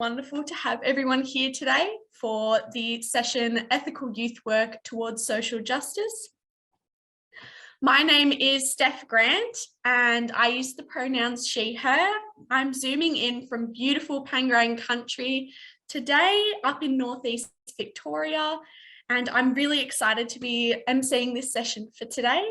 Wonderful to have everyone here today for the session Ethical Youth Work Towards Social Justice. My name is Steph Grant and I use the pronouns she, her. I'm zooming in from beautiful Pangarang country today up in northeast Victoria, and I'm really excited to be emceeing this session for today.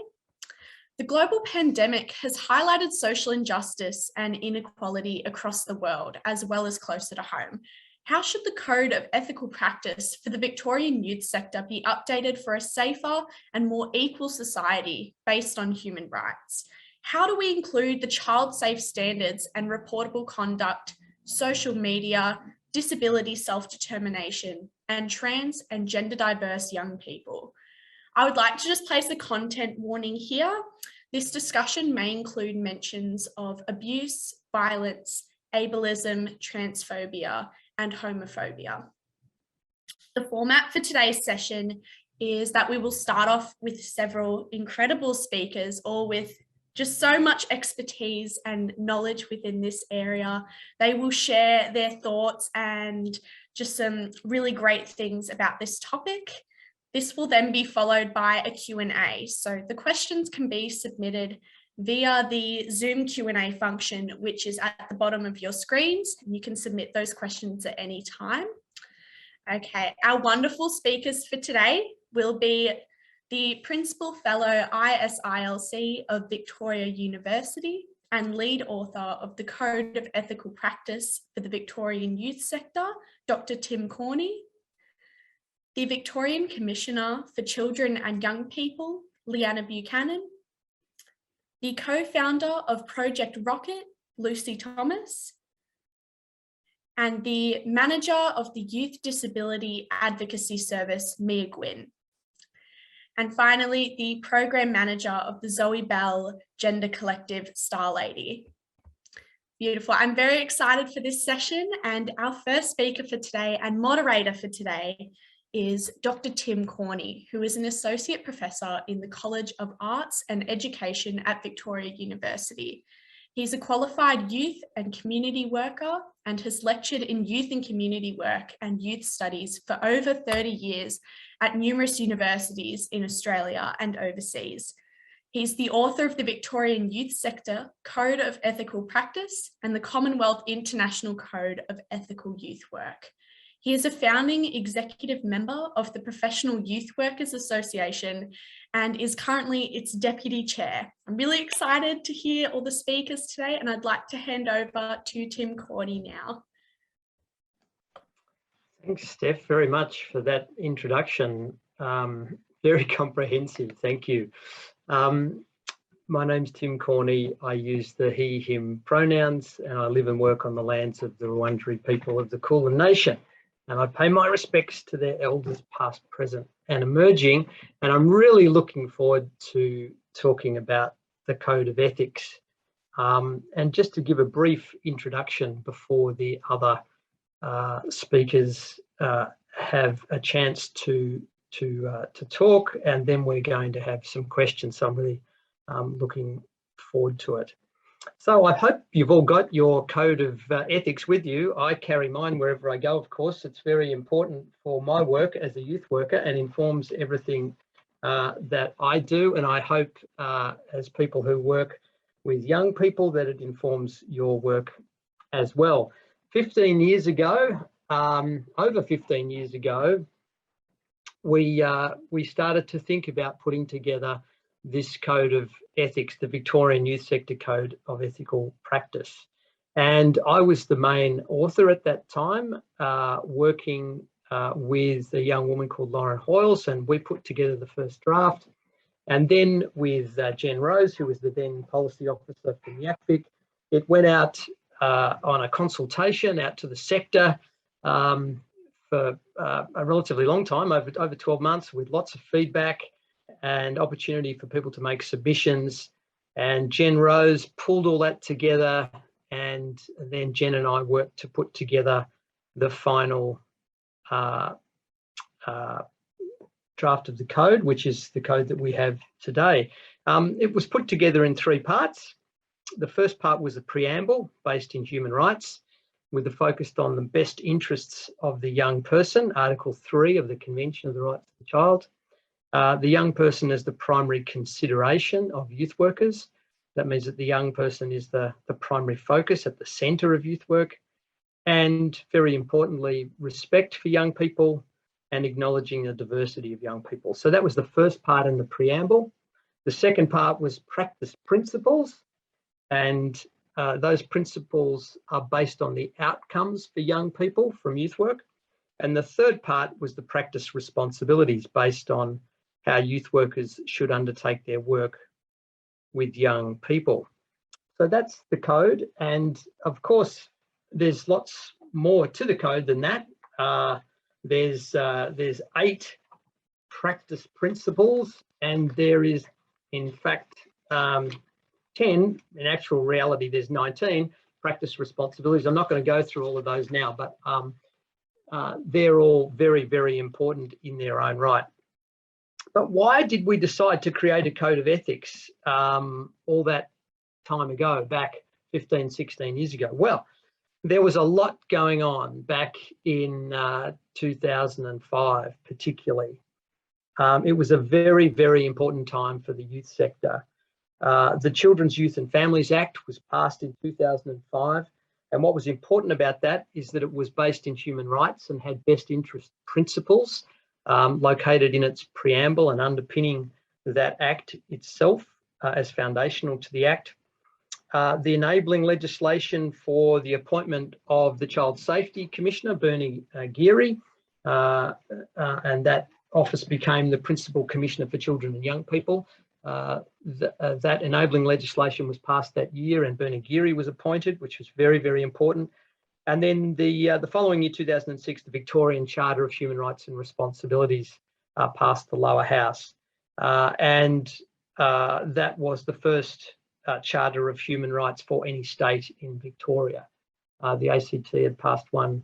The global pandemic has highlighted social injustice and inequality across the world, as well as closer to home. How should the code of ethical practice for the Victorian youth sector be updated for a safer and more equal society based on human rights? How do we include the child-safe standards and reportable conduct, social media, disability self-determination, and trans and gender diverse young people? I would like to just place a content warning here. This discussion may include mentions of abuse, violence, ableism, transphobia, and homophobia. The format for today's session is that we will start off with several incredible speakers, all with just so much expertise and knowledge within this area. They will share their thoughts and just some really great things about this topic. This will then be followed by a Q&A. So the questions can be submitted via the Zoom Q&A function, which is at the bottom of your screens. You can submit those questions at any time. Okay, our wonderful speakers for today will be the Principal Fellow ISILC of Victoria University and lead author of the Code of Ethical Practice for the Victorian Youth Sector, Dr. Tim Corney. The Victorian Commissioner for Children and Young People, Liana Buchanan. The co-founder of Project ROCKIT, Lucy Thomas. And the manager of the Youth Disability Advocacy Service, Mija Gwyn. And finally, the program manager of the Zoe Bell Gender Collective, Starlady. Beautiful. I'm very excited for this session, and our first speaker for today and moderator for today is Dr. Tim Corney, who is an associate professor in the College of Arts and Education at Victoria University. He's a qualified youth and community worker and has lectured in youth and community work and youth studies for over 30 years at numerous universities in Australia and overseas. He's the author of the Victorian Youth Sector Code of Ethical Practice and the Commonwealth International Code of Ethical Youth Work. He is a founding executive member of the Professional Youth Workers Association and is currently its deputy chair. I'm really excited to hear all the speakers today, and I'd like to hand over to Tim Corney now. Thanks, Steph, very much for that introduction. Very comprehensive, thank you. My name's Tim Corney. I use the he, him pronouns, and I live and work on the lands of the Wurundjeri people of the Kulin Nation. And I pay my respects to their elders past, present and emerging. And I'm really looking forward to talking about the Code of Ethics. And just to give a brief introduction before the other speakers have a chance to talk, and then we're going to have some questions. So I'm really looking forward to it. So I hope you've all got your code of ethics with you. I carry mine wherever I go, of course. It's very important for my work as a youth worker and informs everything that I do. And I hope as people who work with young people that it informs your work as well. 15 years ago, over 15 years ago, we started to think about putting together this code of ethics, the Victorian Youth Sector Code of Ethical Practice. And I was the main author at that time, working with a young woman called Lauren Hoyles, and we put together the first draft. And then with Jen Rose, who was the then policy officer from YACVic, it went out on a consultation out to the sector for a relatively long time, over 12 months, with lots of feedback and opportunity for people to make submissions. And Jen Rose pulled all that together, and then Jen and I worked to put together the final draft of the code, which is the code that we have today. It was put together in 3 parts. The first part was a preamble based in human rights. with a focus on the best interests of the young person, Article 3 of the Convention of the Rights of the Child. The young person is the primary consideration of youth workers. That means that the young person is the primary focus at the centre of youth work. And very importantly, respect for young people and acknowledging the diversity of young people. So that was the first part in the preamble. The second part was practice principles, and those principles are based on the outcomes for young people from youth work. And the third part was the practice responsibilities based on how youth workers should undertake their work with young people. So that's the code. And of course, there's lots more to the code than that. There's 8 practice principles, and there is, in fact, 10. In actual reality, there's 19 practice responsibilities. I'm not going to go through all of those now, but they're all very, very important in their own right. But why did we decide to create a code of ethics all that time ago, back 15, 16 years ago? Well, there was a lot going on back in 2005, particularly. It was a very, very important time for the youth sector. The Children's, Youth and Families Act was passed in 2005. And what was important about that is that it was based in human rights and had best interest principles located in its preamble and underpinning that act itself as foundational to the act. The enabling legislation for the appointment of the Child Safety Commissioner, Bernie Geary, and that office became the Principal Commissioner for Children and Young People. That enabling legislation was passed that year, and Bernie Geary was appointed, which was very, very important. And then the following year, 2006, the Victorian Charter of Human Rights and Responsibilities passed the lower house. And that was the first Charter of Human Rights for any state in Victoria. The ACT had passed one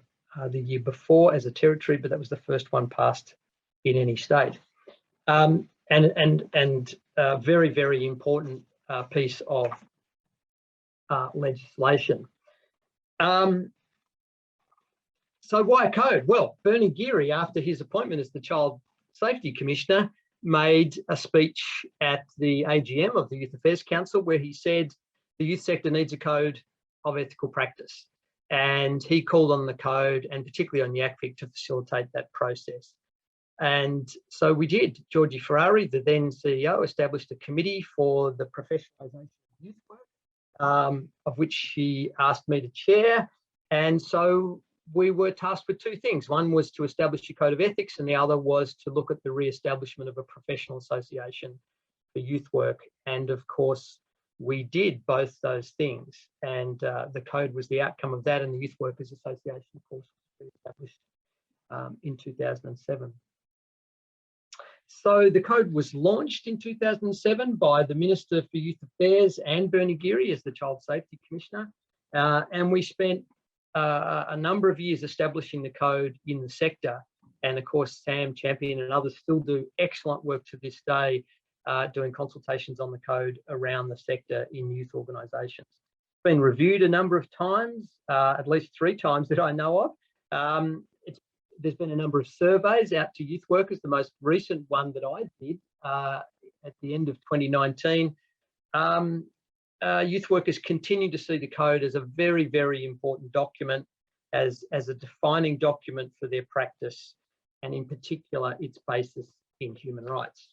the year before as a territory, but that was the first one passed in any state. And a very, very important piece of legislation. So why a code? Well, Bernie Geary, after his appointment as the Child Safety Commissioner, made a speech at the AGM of the Youth Affairs Council where he said the youth sector needs a code of ethical practice. And he called on the code, and particularly on YACVic, to facilitate that process. And so we did. Georgie Ferrari, the then CEO, established a committee for the professionalisation of youth work, of which he asked me to chair. And so we were tasked with 2 things. One was to establish a code of ethics, and the other was to look at the re-establishment of a professional association for youth work. And of course, we did both those things. And the code was the outcome of that, and the Youth Workers Association, of course, was established in 2007. So the code was launched in 2007 by the Minister for Youth Affairs and Bernie Geary as the Child Safety Commissioner. And we spent a number of years establishing the code in the sector. And of course, Sam Champion and others still do excellent work to this day, doing consultations on the code around the sector in youth organisations. It's been reviewed a number of times, at least 3 times that I know of. There's been a number of surveys out to youth workers. The most recent one that I did at the end of 2019, youth workers continue to see the code as a very, very important document, as a defining document for their practice, and in particular, its basis in human rights.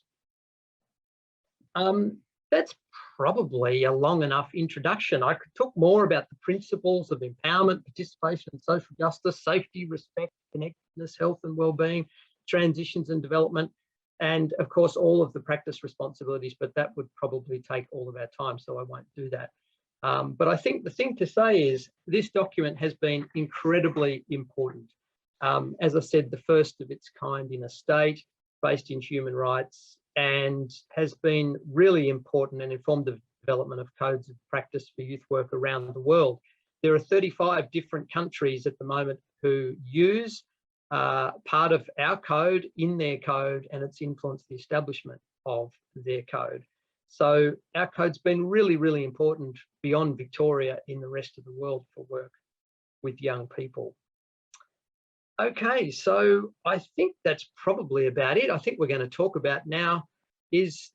That's probably a long enough introduction. I could talk more about the principles of empowerment, participation, and social justice, safety, respect, connectedness, health and wellbeing, transitions and development, and of course, all of the practice responsibilities, but that would probably take all of our time, so I won't do that. But I think the thing to say is this document has been incredibly important. As I said, the first of its kind in a state, based in human rights, and has been really important and informed the development of codes of practice for youth work around the world. There are 35 different countries at the moment who use part of our code in their code, and it's influenced the establishment of their code. So our code's been really, really important beyond Victoria in the rest of the world for work. with young people. Okay, so I think that's probably about it. I think we're going to talk about now is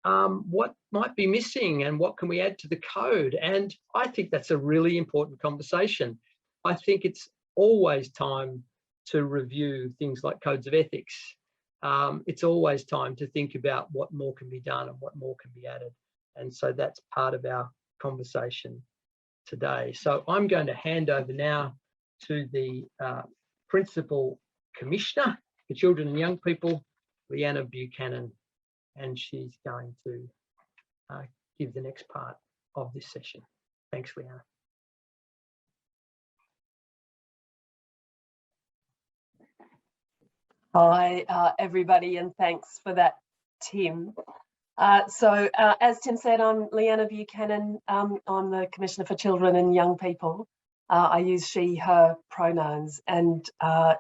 what might be missing and what can we add to the code. And I think that's a really important conversation. I think it's always time to review things like codes of ethics. It's always time to think about what more can be done and what more can be added. And so that's part of our conversation today. So I'm going to hand over now to the Principal Commissioner for Children and Young People, Liana Buchanan, and she's going to give the next part of this session. Thanks, Liana. Hi, everybody, and thanks for that, Tim. As Tim said, I'm Liana Buchanan. I'm the Commissioner for Children and Young People. I use she, her pronouns, and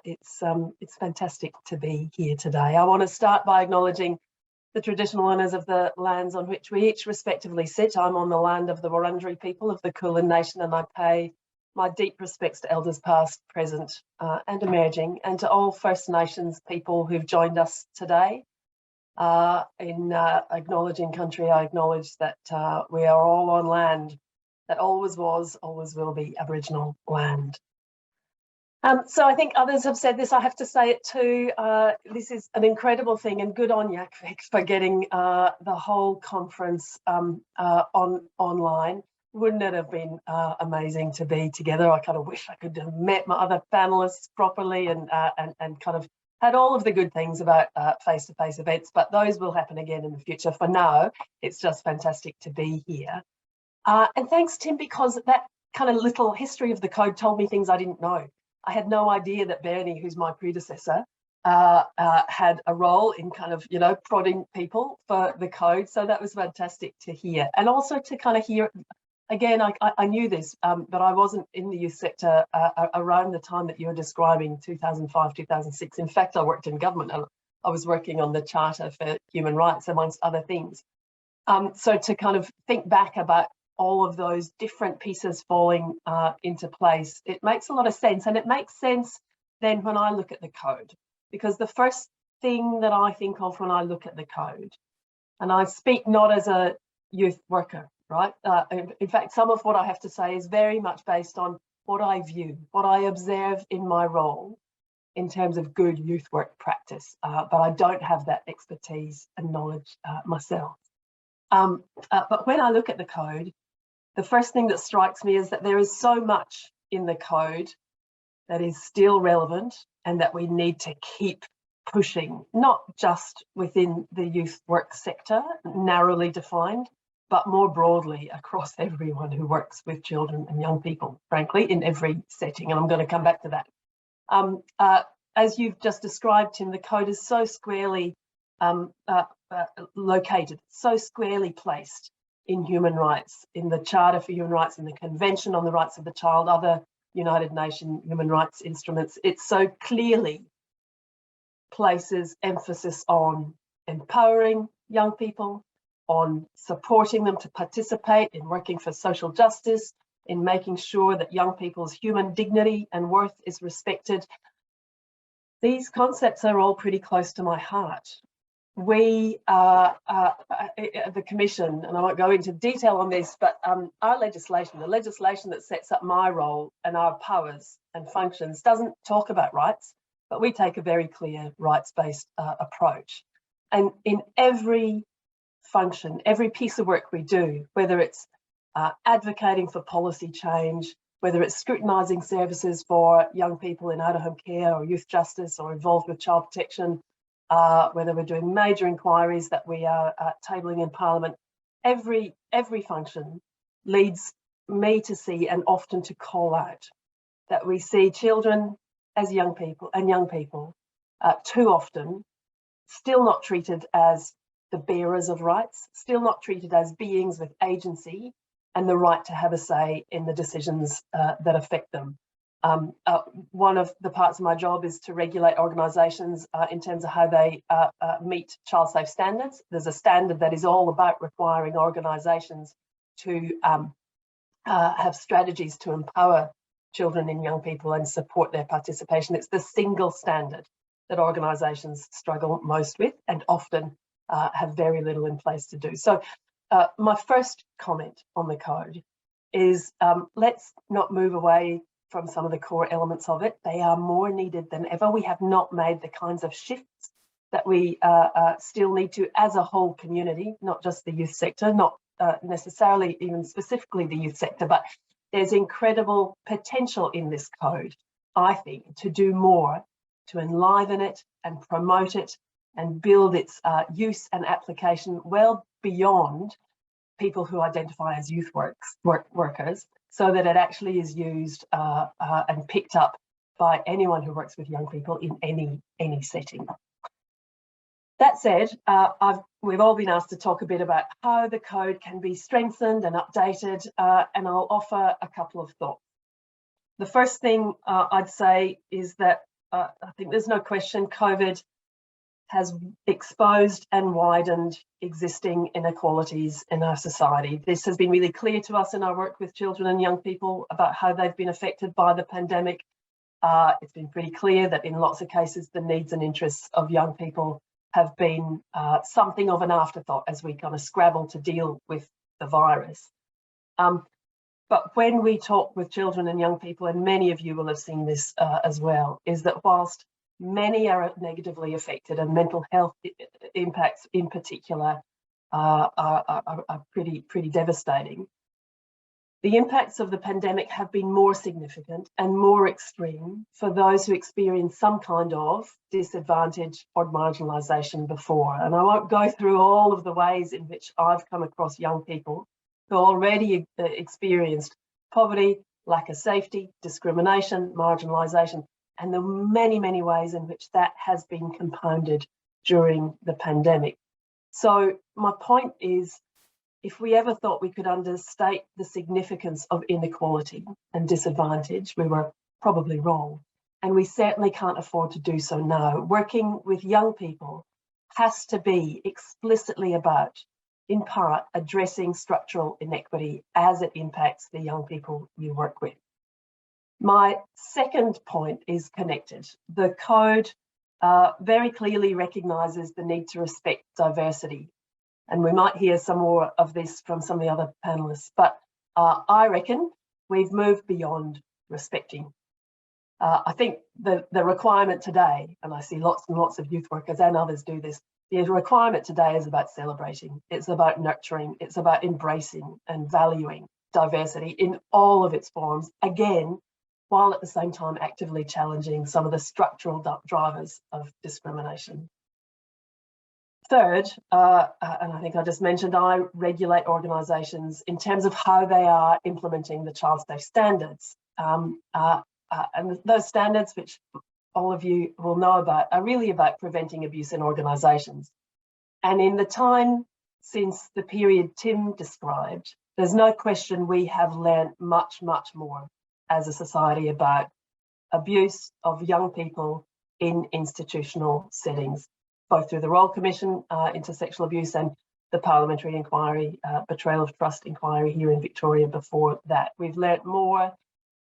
it's fantastic to be here today. I want to start by acknowledging the traditional owners of the lands on which we each respectively sit. I'm on the land of the Wurundjeri people of the Kulin Nation, and I pay my deep respects to elders past, present, and emerging, and to all First Nations people who've joined us today. In acknowledging country, I acknowledge that we are all on land that always was, always will be Aboriginal land. So I think others have said this, I have to say it too. This is an incredible thing, and good on YACVic for getting the whole conference online. Wouldn't it have been amazing to be together? I kind of wish I could have met my other panelists properly and kind of had all of the good things about face-to-face events, but those will happen again in the future. For now, it's just fantastic to be here. And thanks, Tim, because that kind of little history of the code told me things I didn't know. I had no idea that Bernie, who's my predecessor, had a role in kind of, you know, prodding people for the code. So that was fantastic to hear. And also to kind of hear, again, I knew this, but I wasn't in the youth sector around the time that you were describing, 2005, 2006. In fact, I worked in government. I was working on the Charter for Human Rights, amongst other things. So to kind of think back about all of those different pieces falling into place, it makes a lot of sense. And it makes sense then when I look at the code, because the first thing that I think of when I look at the code, and I speak not as a youth worker, right? In fact, some of what I have to say is very much based on what I view, what I observe in my role in terms of good youth work practice, but I don't have that expertise and knowledge myself. But when I look at the code, the first thing that strikes me is that there is so much in the code that is still relevant and that we need to keep pushing, not just within the youth work sector, narrowly defined, but more broadly across everyone who works with children and young people, frankly, in every setting. And I'm going to come back to that. As you've just described, Tim, the code is so squarely located, so squarely placed in human rights, in the Charter for Human Rights, in the Convention on the Rights of the Child, other United Nations human rights instruments. It so clearly places emphasis on empowering young people, on supporting them to participate in working for social justice, in making sure that young people's human dignity and worth is respected. These concepts are all pretty close to my heart. We, the Commission, and I won't go into detail on this, but our legislation, the legislation that sets up my role and our powers and functions doesn't talk about rights, but we take a very clear rights-based approach. And in every function, every piece of work we do, whether it's advocating for policy change, whether it's scrutinising services for young people in out-of-home care or youth justice or involved with child protection, whether we're doing major inquiries that we are tabling in Parliament, every function leads me to see and often to call out that we see children as young people and young people too often still not treated as the bearers of rights, still not treated as beings with agency and the right to have a say in the decisions that affect them. One of the parts of my job is to regulate organisations in terms of how they meet child safe standards. There's a standard that is all about requiring organisations to have strategies to empower children and young people and support their participation. It's the single standard that organisations struggle most with and often have very little in place to do. So my first comment on the code is let's not move away from some of the core elements of it. They are more needed than ever. We have not made the kinds of shifts that we still need to as a whole community, not just the youth sector, not necessarily even specifically the youth sector, but there's incredible potential in this code, I think, to do more, to enliven it and promote it and build its use and application well beyond people who identify as youth workers, so that it actually is used and picked up by anyone who works with young people in any setting. That said, we've all been asked to talk a bit about how the code can be strengthened and updated, and I'll offer a couple of thoughts. The first thing I'd say is that I think there's no question COVID has exposed and widened existing inequalities in our society. This has been really clear to us in our work with children and young people about how they've been affected by the pandemic. It's been pretty clear that in lots of cases, the needs and interests of young people have been something of an afterthought as we kind of scrabble to deal with the virus. But when we talk with children and young people, and many of you will have seen this as well, is that whilst many are negatively affected and mental health impacts in particular are pretty devastating, the impacts of the pandemic have been more significant and more extreme for those who experience some kind of disadvantage or marginalisation before. And I won't go through all of the ways in which I've come across young people who already experienced poverty, lack of safety, discrimination, marginalisation, and the many, many ways in which that has been compounded during the pandemic. So my point is, if we ever thought we could understate the significance of inequality and disadvantage, we were probably wrong. And we certainly can't afford to do so now. Working with young people has to be explicitly about, in part, addressing structural inequity as it impacts the young people you work with. My second point is connected. The code very clearly recognises the need to respect diversity. And we might hear some more of this from some of the other panellists, but I reckon we've moved beyond respecting. I think the requirement today, and I see lots and lots of youth workers and others do this, the requirement today is about celebrating, it's about nurturing, it's about embracing and valuing diversity in all of its forms, again, while at the same time actively challenging some of the structural drivers of discrimination. Third, and I think I just mentioned, I regulate organisations in terms of how they are implementing the child safe standards. And those standards, which all of you will know about, are really about preventing abuse in organisations. And in the time since the period Tim described, there's no question we have learned much, much more as a society about abuse of young people in institutional settings, both through the Royal Commission into Sexual Abuse and the Parliamentary Inquiry, Betrayal of Trust Inquiry here in Victoria before that. We've learnt more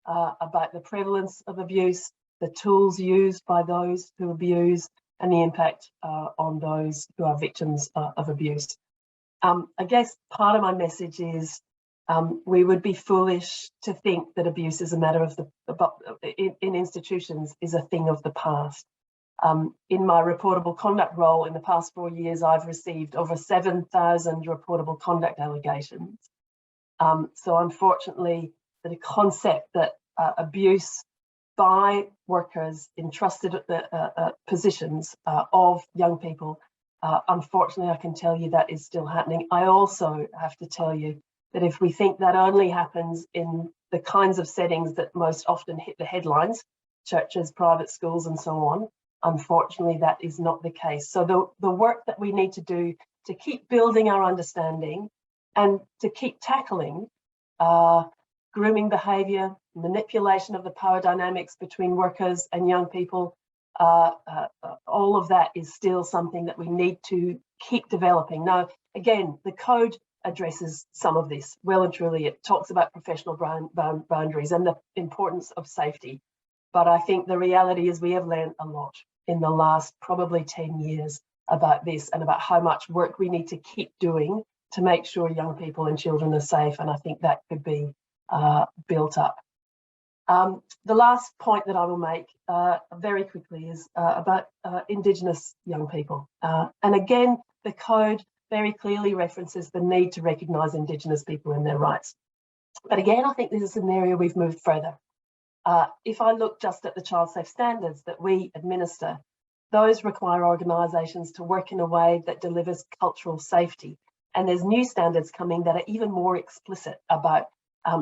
about the prevalence of abuse, the tools used by those who abuse, and the impact on those who are victims of abuse. I guess part of my message is we would be foolish to think that abuse is a matter of in institutions is a thing of the past. In my reportable conduct role in the past 4 years, I've received over 7,000 reportable conduct allegations. So unfortunately, the concept that abuse by workers in trusted positions of young people, unfortunately, I can tell you that is still happening. I also have to tell you that if we think that only happens in the kinds of settings that most often hit the headlines, churches, private schools, and so on, unfortunately, that is not the case. So the work that we need to do to keep building our understanding and to keep tackling grooming behaviour, manipulation of the power dynamics between workers and young people, all of that is still something that we need to keep developing. Now, again, the code addresses some of this well and truly. It talks about professional boundaries and the importance of safety. But I think the reality is we have learned a lot in the last probably 10 years about this and about how much work we need to keep doing to make sure young people and children are safe. And I think that could be built up. The last point that I will make very quickly is about Indigenous young people. And again, the code very clearly references the need to recognise Indigenous people and their rights. But again, I think this is an area we've moved further. If I look just at the child safe standards that we administer, those require organisations to work in a way that delivers cultural safety. And there's new standards coming that are even more explicit about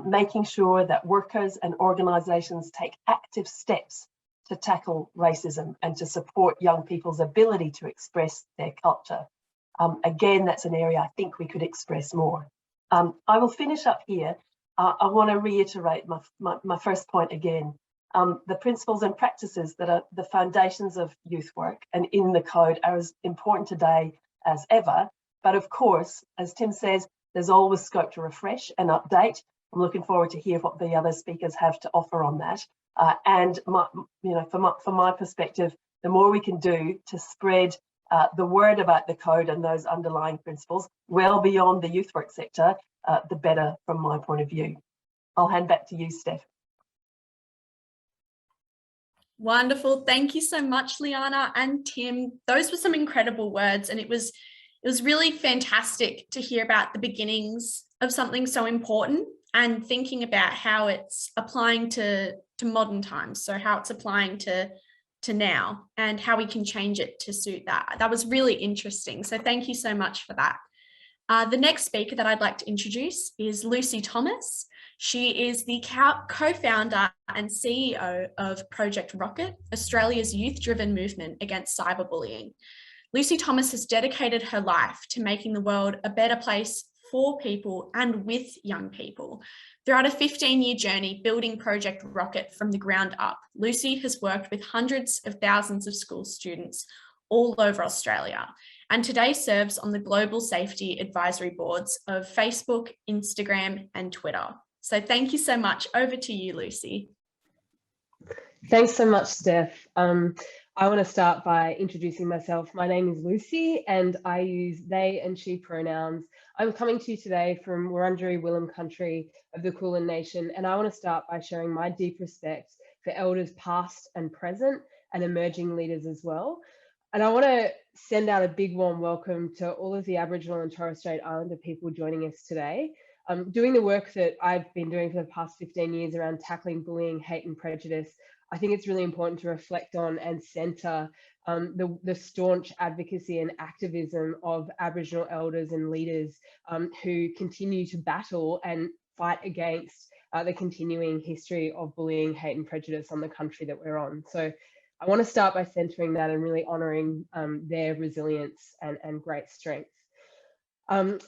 making sure that workers and organisations take active steps to tackle racism and to support young people's ability to express their culture. Again, that's an area I think we could express more. I will finish up here. I want to reiterate my first point again. The principles and practices that are the foundations of youth work and in the code are as important today as ever. But of course, as Tim says, there's always scope to refresh and update. I'm looking forward to hear what the other speakers have to offer on that. And from my perspective, the more we can do to spread the word about the code and those underlying principles well beyond the youth work sector, the better from my point of view. I'll hand back to you, Steph. Wonderful. Thank you so much, Liana and Tim. Those were some incredible words, and it was really fantastic to hear about the beginnings of something so important and thinking about how it's applying to modern times. So how it's applying to now and how we can change it to suit that. That was really interesting. So thank you so much for that. The next speaker that I'd like to introduce is Lucy Thomas. She is the co-founder and CEO of Project ROCKIT, Australia's youth-driven movement against cyberbullying. Lucy Thomas has dedicated her life to making the world a better place for people and with young people. Throughout a 15-year journey building Project ROCKIT from the ground up, Lucy has worked with hundreds of thousands of school students all over Australia, and today serves on the global safety advisory boards of Facebook, Instagram, and Twitter. So thank you so much. Over to you, Lucy. Thanks so much, Steph. I want to start by introducing myself. My name is Lucy and I use they and she pronouns. I'm coming to you today from Wurundjeri Willam country of the Kulin Nation, and I want to start by sharing my deep respect for elders past and present and emerging leaders as well. And I want to send out a big warm welcome to all of the Aboriginal and Torres Strait Islander people joining us today. Doing the work that I've been doing for the past 15 years around tackling bullying, hate and prejudice, I think it's really important to reflect on and centre the staunch advocacy and activism of Aboriginal elders and leaders who continue to battle and fight against the continuing history of bullying, hate and prejudice on the country that we're on. So I want to start by centering that and really honouring their resilience and great strength.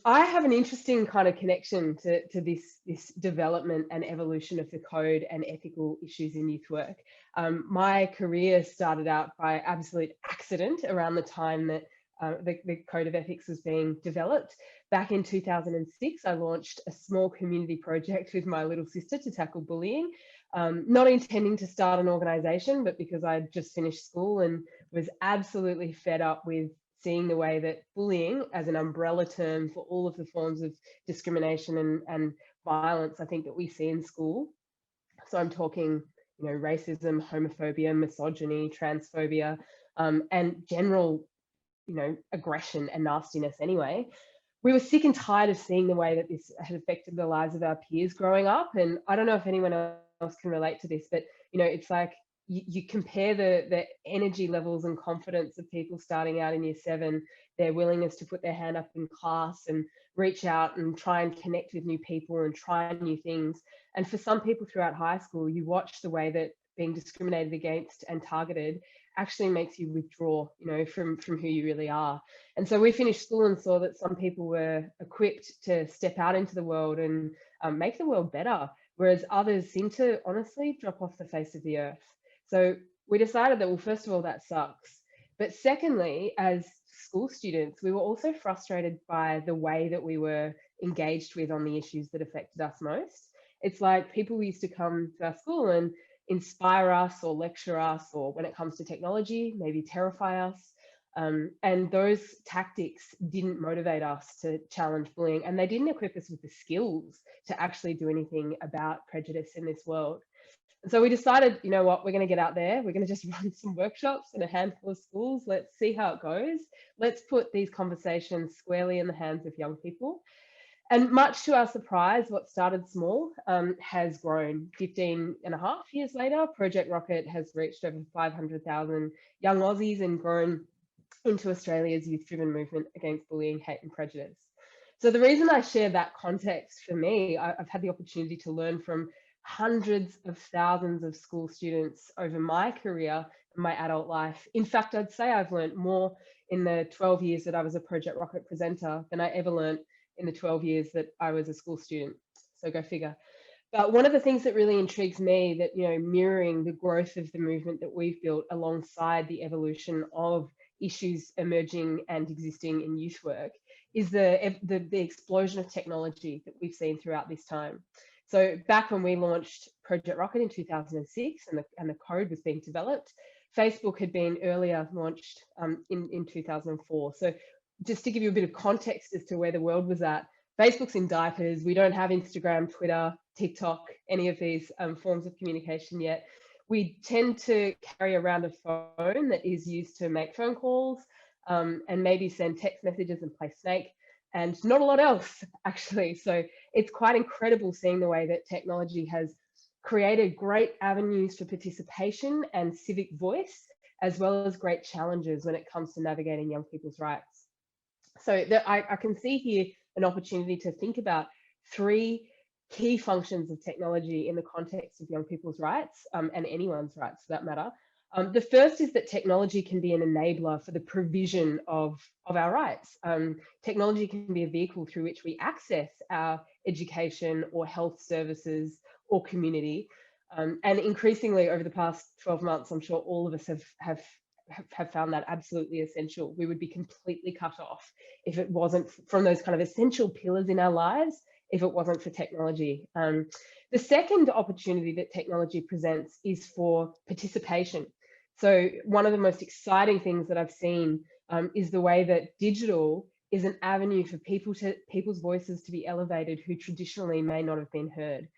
I have an interesting kind of connection to this development and evolution of the code and ethical issues in youth work. My career started out by absolute accident around the time that the Code of Ethics was being developed. Back in 2006, I launched a small community project with my little sister to tackle bullying, not intending to start an organisation, but because I'd just finished school and was absolutely fed up with seeing the way that bullying as an umbrella term for all of the forms of discrimination and violence, I think, that we see in school. So I'm talking, racism, homophobia, misogyny, transphobia, and general, aggression and nastiness anyway. We were sick and tired of seeing the way that this had affected the lives of our peers growing up. And I don't know if anyone else can relate to this, but, it's like, you compare the energy levels and confidence of people starting out in year 7, their willingness to put their hand up in class and reach out and try and connect with new people and try new things. And for some people throughout high school, you watch the way that being discriminated against and targeted actually makes you withdraw, from who you really are. And so we finished school and saw that some people were equipped to step out into the world and make the world better, whereas others seem to honestly drop off the face of the earth. So we decided that, well, first of all, that sucks. But secondly, as school students, we were also frustrated by the way that we were engaged with on the issues that affected us most. It's like people used to come to our school and inspire us or lecture us, or when it comes to technology, maybe terrify us. And those tactics didn't motivate us to challenge bullying, and they didn't equip us with the skills to actually do anything about prejudice in this world. And so we decided, you know what, we're going to get out there. We're going to just run some workshops in a handful of schools. Let's see how it goes. Let's put these conversations squarely in the hands of young people. And much to our surprise, what started small has grown. 15 and a half years later, Project ROCKIT has reached over 500,000 young Aussies and grown into Australia's youth-driven movement against bullying, hate and prejudice. So the reason I share that context, for me, I've had the opportunity to learn from hundreds of thousands of school students over my career and my adult life. In fact, I'd say I've learned more in the 12 years that I was a Project ROCKIT presenter than I ever learned in the 12 years that I was a school student. So go figure. But one of the things that really intrigues me, that, you know, mirroring the growth of the movement that we've built alongside the evolution of issues emerging and existing in youth work, is the explosion of technology that we've seen throughout this time. So back when we launched Project ROCKIT in 2006 and the code was being developed, Facebook had been earlier launched in 2004. So just to give you a bit of context as to where the world was at, Facebook's in diapers. We don't have Instagram, Twitter, TikTok, any of these forms of communication yet. We tend to carry around a phone that is used to make phone calls and maybe send text messages and play Snake, and not a lot else, actually. So it's quite incredible seeing the way that technology has created great avenues for participation and civic voice, as well as great challenges when it comes to navigating young people's rights. So I can see here an opportunity to think about three key functions of technology in the context of young people's rights and anyone's rights for that matter. The first is that technology can be an enabler for the provision of our rights. Technology can be a vehicle through which we access our education or health services or community. And increasingly over the past 12 months, I'm sure all of us have found that absolutely essential. We would be completely cut off if it wasn't from those kind of essential pillars in our lives, if it wasn't for technology. The second opportunity that technology presents is for participation. So one of the most exciting things that I've seen is the way that digital is an avenue for people's voices to be elevated who traditionally may not have been heard.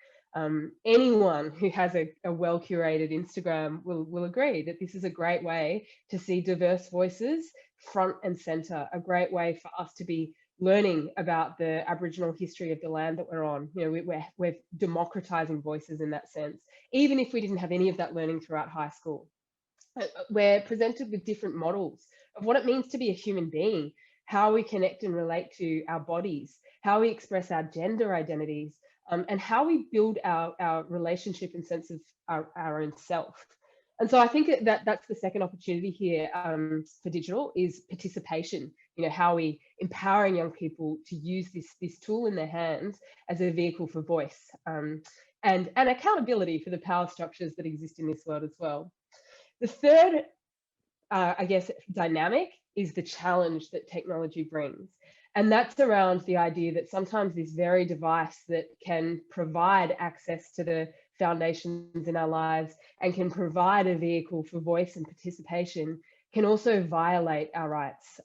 Anyone who has a well-curated Instagram will agree that this is a great way to see diverse voices front and center, a great way for us to be learning about the Aboriginal history of the land that we're on. You know, we're democratizing voices in that sense, even if we didn't have any of that learning throughout high school. We're presented with different models of what it means to be a human being, how we connect and relate to our bodies, how we express our gender identities, and how we build our relationship and sense of our own self. And so I think that's the second opportunity here for digital, is participation. You know, how we empowering young people to use this tool in their hands as a vehicle for voice and accountability for the power structures that exist in this world as well. The third, I guess, dynamic is the challenge that technology brings. And that's around the idea that sometimes this very device that can provide access to the foundations in our lives and can provide a vehicle for voice and participation can also violate our rights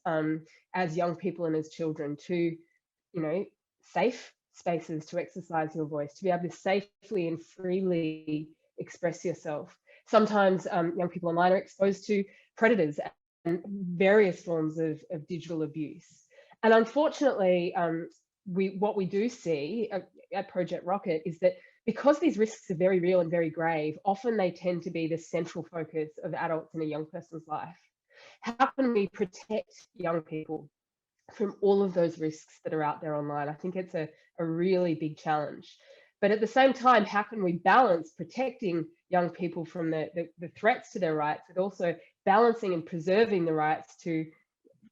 as young people and as children to, you know, safe spaces to exercise your voice, to be able to safely and freely express yourself. Sometimes young people online are exposed to predators and various forms of digital abuse. And unfortunately, what we do see at Project ROCKIT is that because these risks are very real and very grave, often they tend to be the central focus of adults in a young person's life. How can we protect young people from all of those risks that are out there online? I think it's a really big challenge. But at the same time, how can we balance protecting young people from the threats to their rights, but also balancing and preserving the rights to, you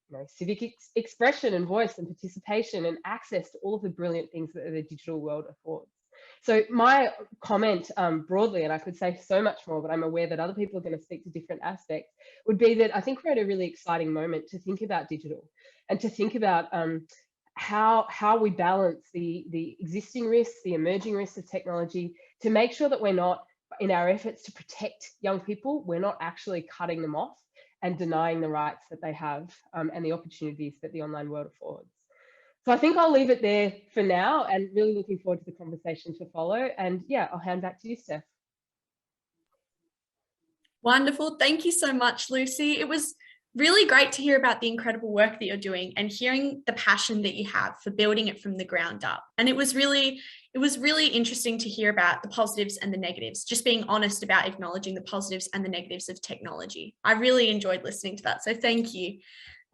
know, civic expression and voice and participation and access to all of the brilliant things that the digital world affords? So my comment broadly, and I could say so much more, but I'm aware that other people are going to speak to different aspects, would be that I think we're at a really exciting moment to think about digital and to think about how we balance the existing risks, the emerging risks of technology, to make sure that we're not, in our efforts to protect young people, we're not actually cutting them off and denying the rights that they have and the opportunities that the online world affords. So I think I'll leave it there for now, and really looking forward to the conversation to follow. And yeah, I'll hand back to you, Steph. Wonderful. Thank you so much, Lucy. It was really great to hear about the incredible work that you're doing and hearing the passion that you have for building it from the ground up. And it was really interesting to hear about the positives and the negatives, just being honest about acknowledging the positives and the negatives of technology. I really enjoyed listening to that. So thank you.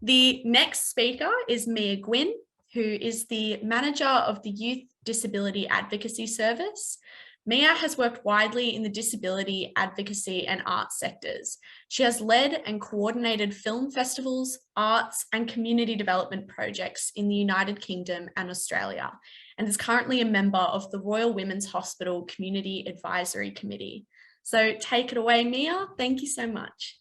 The next speaker is Mija Gwyn, who is the manager of the Youth Disability Advocacy Service. Mija has worked widely in the disability, advocacy and arts sectors. She has led and coordinated film festivals, arts and community development projects in the United Kingdom and Australia, and is currently a member of the Royal Women's Hospital Community Advisory Committee. So take it away, Mija. Thank you so much.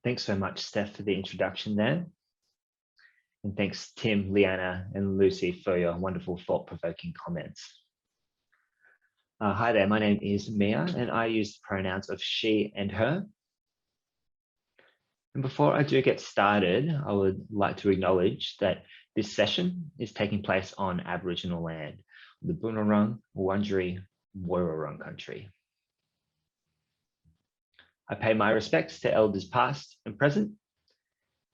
Thanks so much, Steph, for the introduction there. And thanks, Tim, Liana, and Lucy for your wonderful thought-provoking comments. Hi there, my name is Mija, and I use the pronouns of she and her. And before I do get started, I would like to acknowledge that this session is taking place on Aboriginal land, the Bunurong, Wurundjeri, Woiwurrung country. I pay my respects to elders past and present,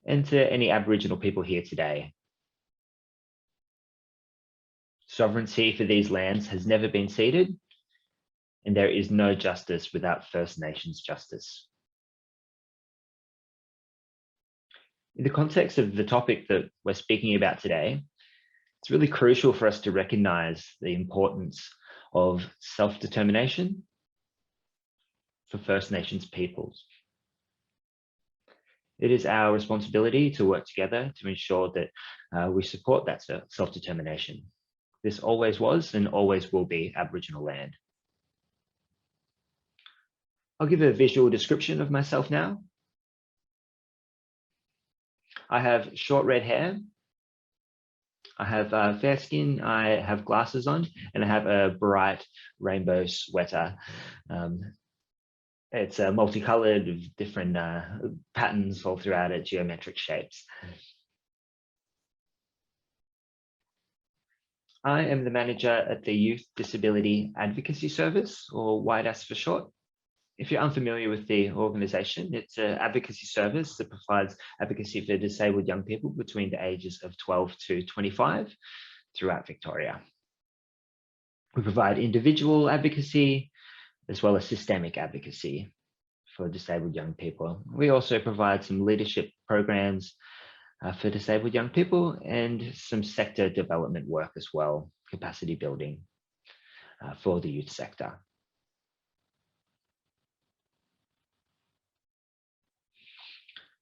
and to any Aboriginal people here today. Sovereignty for these lands has never been ceded, and there is no justice without First Nations justice. In the context of the topic that we're speaking about today, it's really crucial for us to recognise the importance of self-determination for First Nations peoples. It is our responsibility to work together to ensure that we support that self-determination. This always was and always will be Aboriginal land. I'll give a visual description of myself now. I have short red hair. I have fair skin. I have glasses on, and I have a bright rainbow sweater. It's multicolored with different patterns all throughout it, geometric shapes. I am the manager at the Youth Disability Advocacy Service, or YACVic for short. If you're unfamiliar with the organisation, it's an advocacy service that provides advocacy for disabled young people between the ages of 12 to 25 throughout Victoria. We provide individual advocacy, as well as systemic advocacy for disabled young people. We also provide some leadership programs for disabled young people and some sector development work as well, capacity building for the youth sector.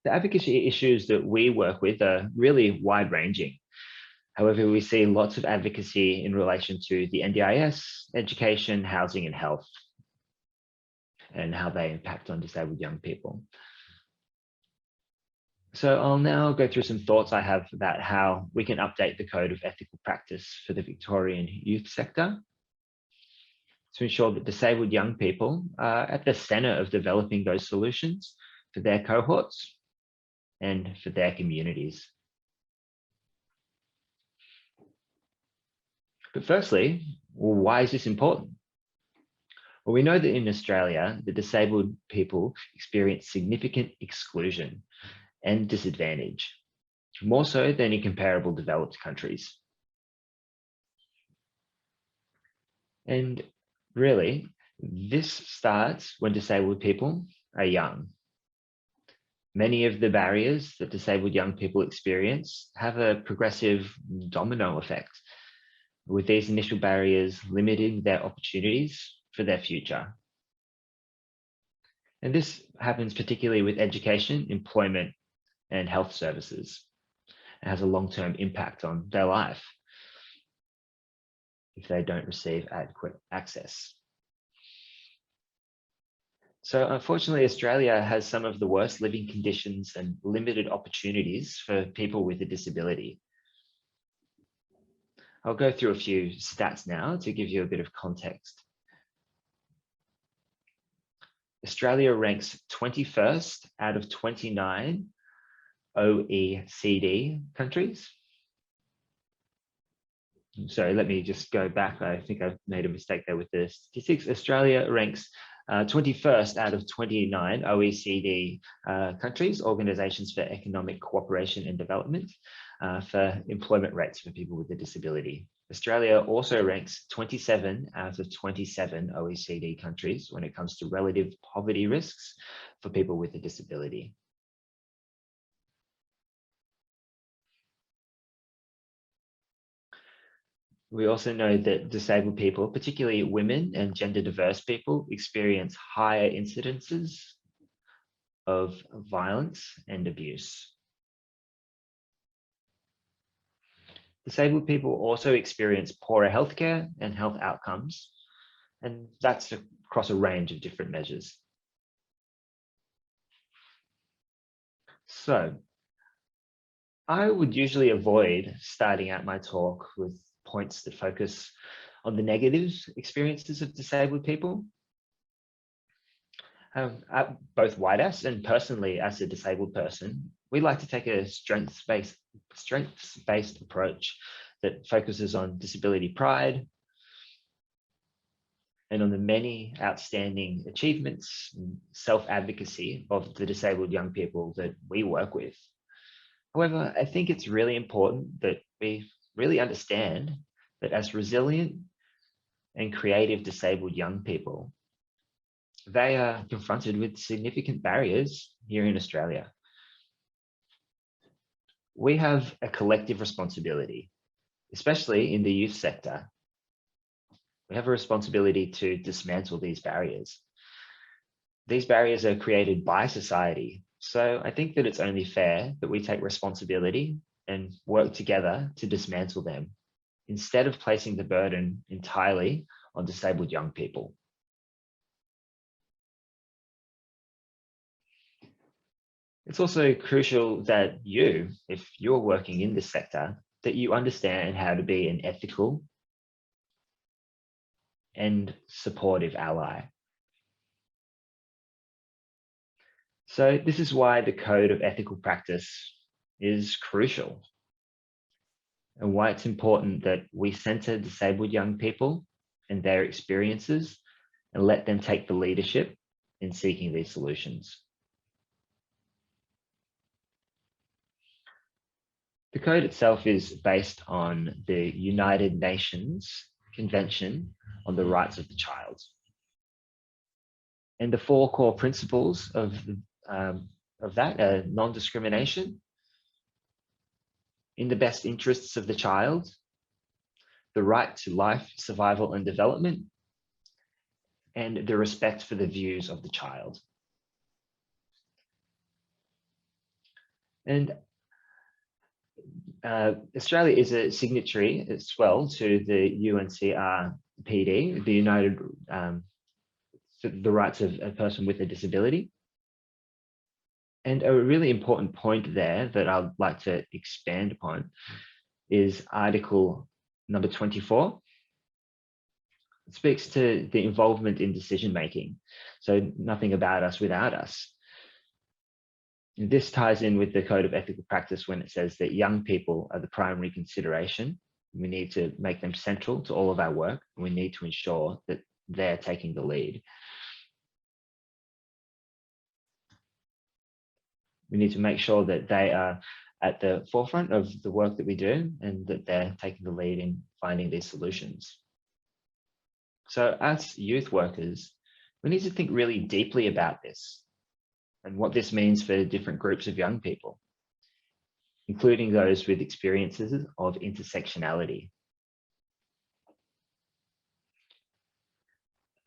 The advocacy issues that we work with are really wide-ranging. However, we see lots of advocacy in relation to the NDIS, education, housing and health, and how they impact on disabled young people. So I'll now go through some thoughts I have about how we can update the code of ethical practice for the Victorian youth sector to ensure that disabled young people are at the centre of developing those solutions for their cohorts and for their communities. But firstly, well, why is this important? Well, we know that in Australia, the disabled people experience significant exclusion and disadvantage, more so than in comparable developed countries. And really, this starts when disabled people are young. Many of the barriers that disabled young people experience have a progressive domino effect, with these initial barriers limiting their opportunities for their future. And this happens particularly with education, employment, and health services. It has a long-term impact on their life if they don't receive adequate access. So unfortunately, Australia has some of the worst living conditions and limited opportunities for people with a disability. I'll go through a few stats now to give you a bit of context. Australia ranks 21st out of 29 OECD countries. Sorry, let me just go back. I think I've made a mistake there with the statistics. Australia ranks 21st out of 29 OECD countries, organizations for economic cooperation and development, for employment rates for people with a disability. Australia also ranks 27 out of 27 OECD countries when it comes to relative poverty risks for people with a disability. We also know that disabled people, particularly women and gender diverse people, experience higher incidences of violence and abuse. Disabled people also experience poorer healthcare and health outcomes, and that's across a range of different measures. So, I would usually avoid starting out my talk with points that focus on the negative experiences of disabled people. Both YDAS and personally as a disabled person, we like to take a strengths-based approach that focuses on disability pride and on the many outstanding achievements and self-advocacy of the disabled young people that we work with. However, I think it's really important that we really understand that as resilient and creative disabled young people, they are confronted with significant barriers here in Australia. We have a collective responsibility, especially in the youth sector. We have a responsibility to dismantle these barriers. These barriers are created by society, so I think that it's only fair that we take responsibility and work together to dismantle them, instead of placing the burden entirely on disabled young people. It's also crucial that you, if you're working in this sector, that you understand how to be an ethical and supportive ally. So this is why the code of ethical practice is crucial, and why it's important that we center disabled young people and their experiences and let them take the leadership in seeking these solutions. The code itself is based on the United Nations Convention on the Rights of the Child. And the 4 core principles of that are non-discrimination, in the best interests of the child, the right to life, survival and development, and the respect for the views of the child. And Australia is a signatory as well to the UNCRPD, the United the Rights of a Person with a Disability. And a really important point there that I'd like to expand upon is Article number 24. It speaks to the involvement in decision making. So nothing about us without us. And this ties in with the Code of Ethical Practice when it says that young people are the primary consideration. We need to make them central to all of our work. And we need to ensure that they're taking the lead. We need to make sure that they are at the forefront of the work that we do and that they're taking the lead in finding these solutions. So as youth workers, we need to think really deeply about this and what this means for different groups of young people, including those with experiences of intersectionality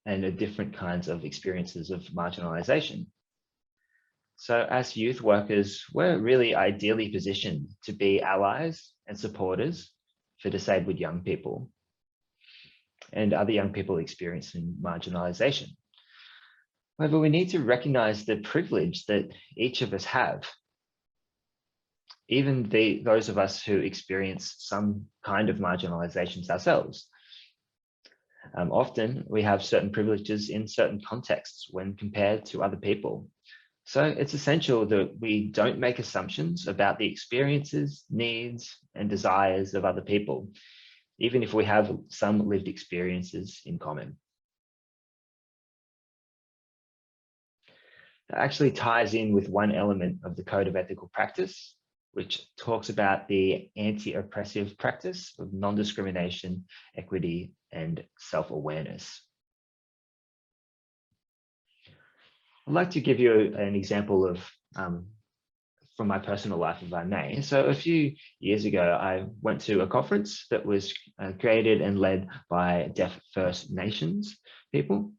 and different kinds of experiences of marginalization. So as youth workers, we're really ideally positioned to be allies and supporters for disabled young people and other young people experiencing marginalization. However, we need to recognize the privilege that each of us have. Even those of us who experience some kind of marginalizations ourselves. Often we have certain privileges in certain contexts when compared to other people. So it's essential that we don't make assumptions about the experiences, needs, and desires of other people, even if we have some lived experiences in common. That actually ties in with one element of the Code of Ethical Practice, which talks about the anti-oppressive practice of non-discrimination, equity, and self-awareness. I'd like to give you an example of from my personal life, if I may. So a few years ago, I went to a conference that was created and led by Deaf First Nations people.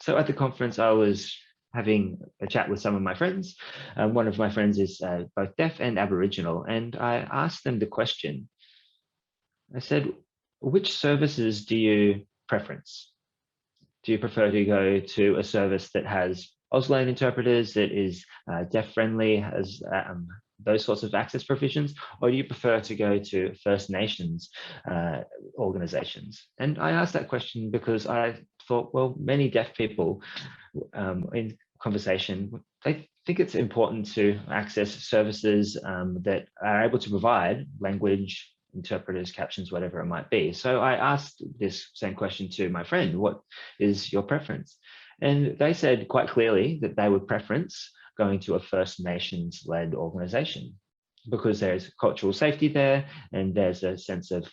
So at the conference, I was having a chat with some of my friends. One of my friends is both deaf and Aboriginal, and I asked them the question. I said, which services do you preference? Do you prefer to go to a service that has Auslan interpreters, that is deaf friendly, has those sorts of access provisions, or do you prefer to go to First Nations organizations? And I asked that question because I thought, well, many deaf people in conversation, they think it's important to access services that are able to provide language, interpreters, captions, whatever it might be. So I asked this same question to my friend, what is your preference? And they said quite clearly that they would preference going to a First Nations led organization because there's cultural safety there and there's a sense of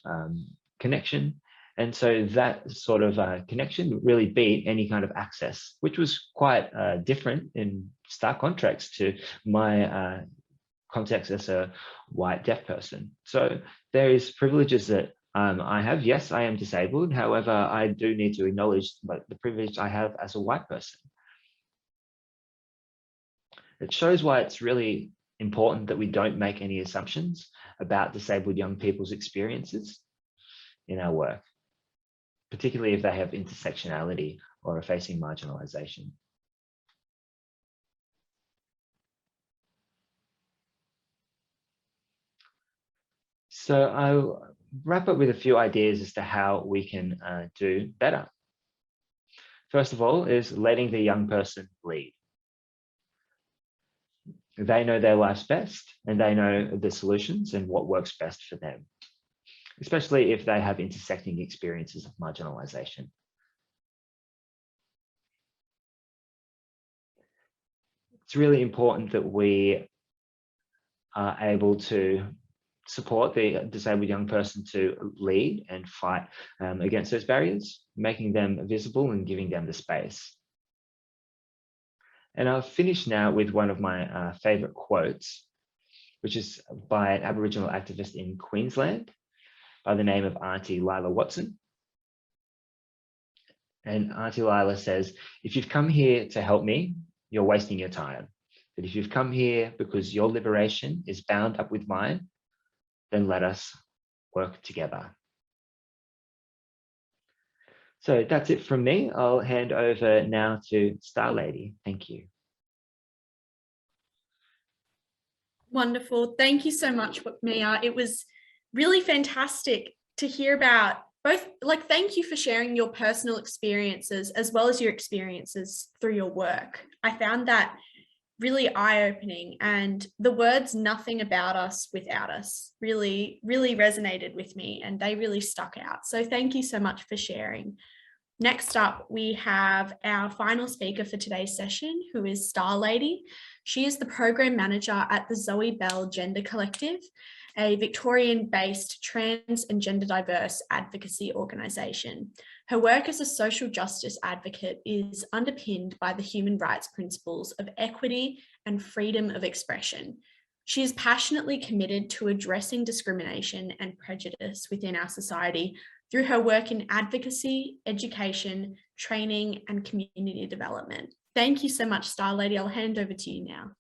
connection. And so that sort of connection really beat any kind of access, which was quite different in stark contrast to my context as a white deaf person. So there is privileges that I have. Yes, I am disabled. However, I do need to acknowledge the privilege I have as a white person. It shows why it's really important that we don't make any assumptions about disabled young people's experiences in our work, particularly if they have intersectionality or are facing marginalization. So I'll wrap up with a few ideas as to how we can do better. First of all is letting the young person lead. They know their life's best and they know the solutions and what works best for them, especially if they have intersecting experiences of marginalization. It's really important that we are able to support the disabled young person to lead and fight against those barriers, making them visible and giving them the space. And I'll finish now with one of my favorite quotes, which is by an Aboriginal activist in Queensland by the name of Auntie Lila Watson. And Auntie Lila says, if you've come here to help me, you're wasting your time. But if you've come here because your liberation is bound up with mine, then let us work together. So that's it from me. I'll hand over now to Starlady. Thank you. Wonderful. Thank you so much, Mija. It was really fantastic to hear about both, thank you for sharing your personal experiences as well as your experiences through your work. I found that really eye-opening, and the words "nothing about us without us" really resonated with me, and they really stuck out. So thank you so much for sharing. Next up, we have our final speaker for today's session, who is Starlady. She is the program manager at the Zoe Bell Gender Collective, a Victorian-based trans and gender diverse advocacy organisation. Her work as a social justice advocate is underpinned by the human rights principles of equity and freedom of expression. She is passionately committed to addressing discrimination and prejudice within our society through her work in advocacy, education, training, and community development. Thank you so much, Starlady. I'll hand over to you now.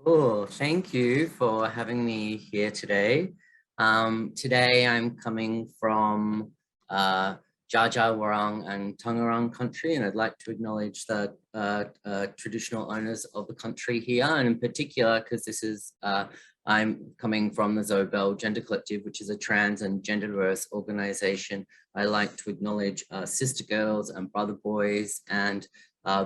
Oh, thank you for having me here today. Today I'm coming from Jaja, Warang and Tangarang country, and I'd like to acknowledge the traditional owners of the country here, and in particular, because this is, I'm coming from the Zobel Gender Collective, which is a trans and gender diverse organization. I like to acknowledge sister girls and brother boys and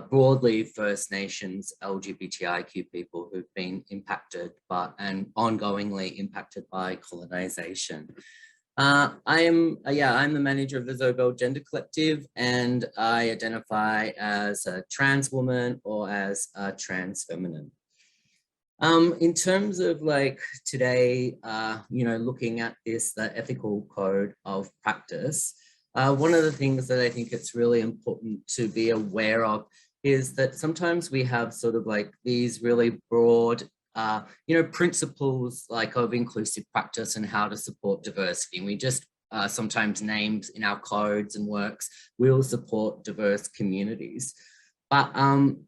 broadly First Nations LGBTIQ people who've been impacted and ongoingly impacted by colonization. I'm the manager of the Zobel Gender Collective, and I identify as a trans woman or as a trans feminine. In terms of like today, looking at this, the ethical code of practice, one of the things that I think it's really important to be aware of is that sometimes we have sort of like these really broad principles like of inclusive practice and how to support diversity. And we just sometimes names in our codes and works will support diverse communities. But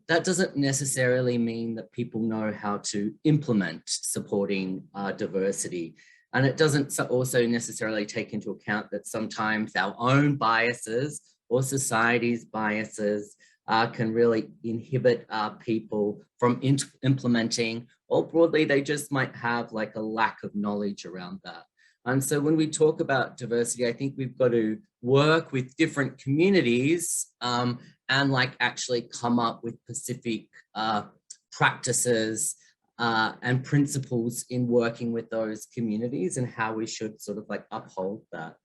that doesn't necessarily mean that people know how to implement supporting diversity. And it doesn't also necessarily take into account that sometimes our own biases or society's biases can really inhibit people from implementing, or broadly, they just might have like a lack of knowledge around that. And so when we talk about diversity, I think we've got to work with different communities and like actually come up with specific practices and principles in working with those communities and how we should sort of like uphold that.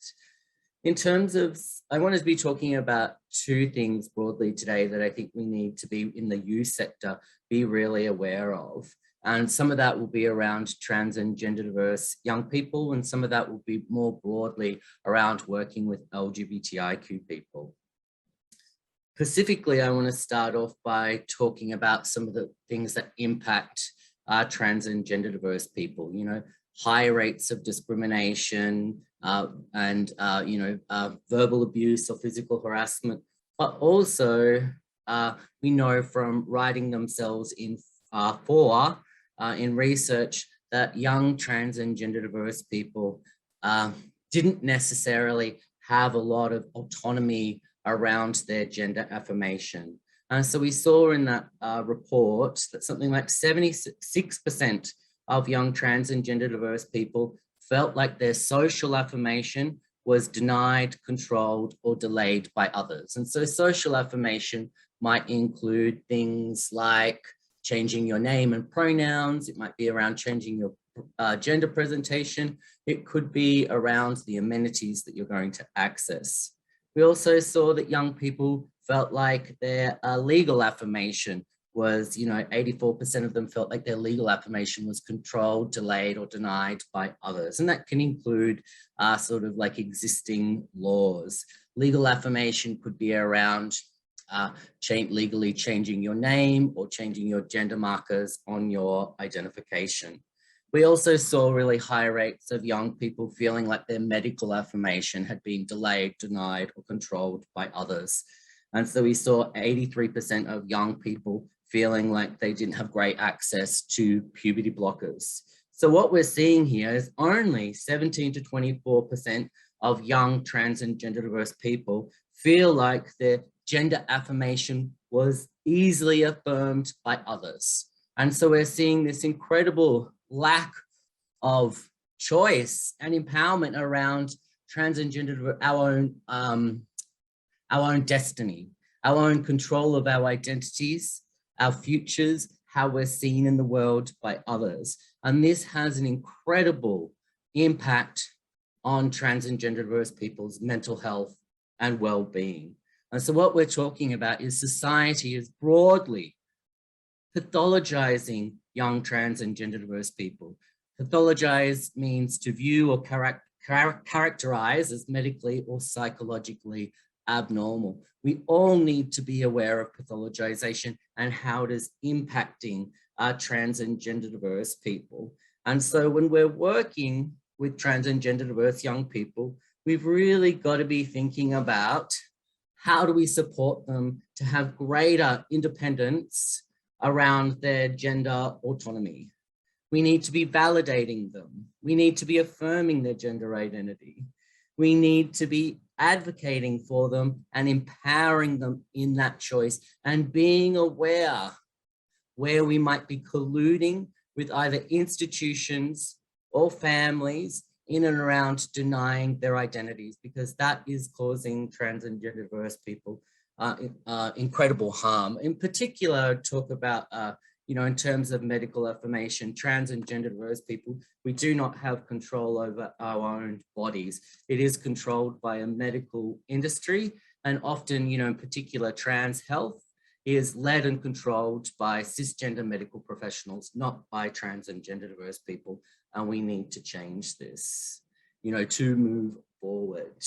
In terms of, I want to be talking about two things broadly today that I think we need to be in the youth sector, be really aware of. And some of that will be around trans and gender diverse young people, and some of that will be more broadly around working with LGBTIQ people. Specifically, I want to start off by talking about some of the things that impact trans and gender diverse people, high rates of discrimination and verbal abuse or physical harassment, but also we know from writing themselves in research that young trans and gender diverse people didn't necessarily have a lot of autonomy around their gender affirmation. And so we saw in that report that something like 76% of young trans and gender diverse people felt like their social affirmation was denied, controlled, or delayed by others. And so social affirmation might include things like changing your name and pronouns. It might be around changing your gender presentation. It could be around the amenities that you're going to access. We also saw that young people felt like their legal affirmation was, 84% of them felt like their legal affirmation was controlled, delayed, or denied by others. And that can include sort of like existing laws. Legal affirmation could be around legally changing your name or changing your gender markers on your identification. We also saw really high rates of young people feeling like their medical affirmation had been delayed, denied, or controlled by others. And so we saw 83% of young people feeling like they didn't have great access to puberty blockers. So what we're seeing here is only 17 to 24% of young trans and gender diverse people feel like their gender affirmation was easily affirmed by others. And so we're seeing this incredible lack of choice and empowerment around trans and gender, our own destiny, our own control of our identities, our futures, how we're seen in the world by others. And this has an incredible impact on trans and gender diverse people's mental health and well-being. And so what we're talking about is society is broadly pathologizing young trans and gender diverse people. Pathologize means to view or characterize as medically or psychologically abnormal. We all need to be aware of pathologization and how it is impacting trans and gender diverse people. And so when we're working with trans and gender diverse young people, we've really got to be thinking about how do we support them to have greater independence around their gender autonomy. We need to be validating them. We need to be affirming their gender identity. We need to be advocating for them and empowering them in that choice, and being aware where we might be colluding with either institutions or families in and around denying their identities, because that is causing trans and gender diverse people incredible harm. In particular, talk about, you know, in terms of medical affirmation, trans and gender diverse people, we do not have control over our own bodies. It is controlled by a medical industry, and often, you know, in particular, trans health is led and controlled by cisgender medical professionals, not by trans and gender diverse people. And we need to change this, you know, to move forward.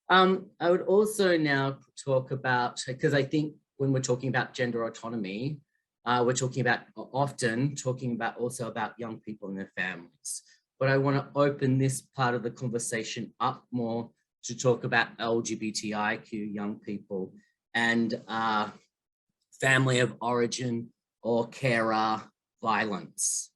I would also now talk about, because I think when we're talking about gender autonomy, we're talking about often talking about also about young people and their families. But I want to open this part of the conversation up more to talk about LGBTIQ young people and family of origin or carer violence.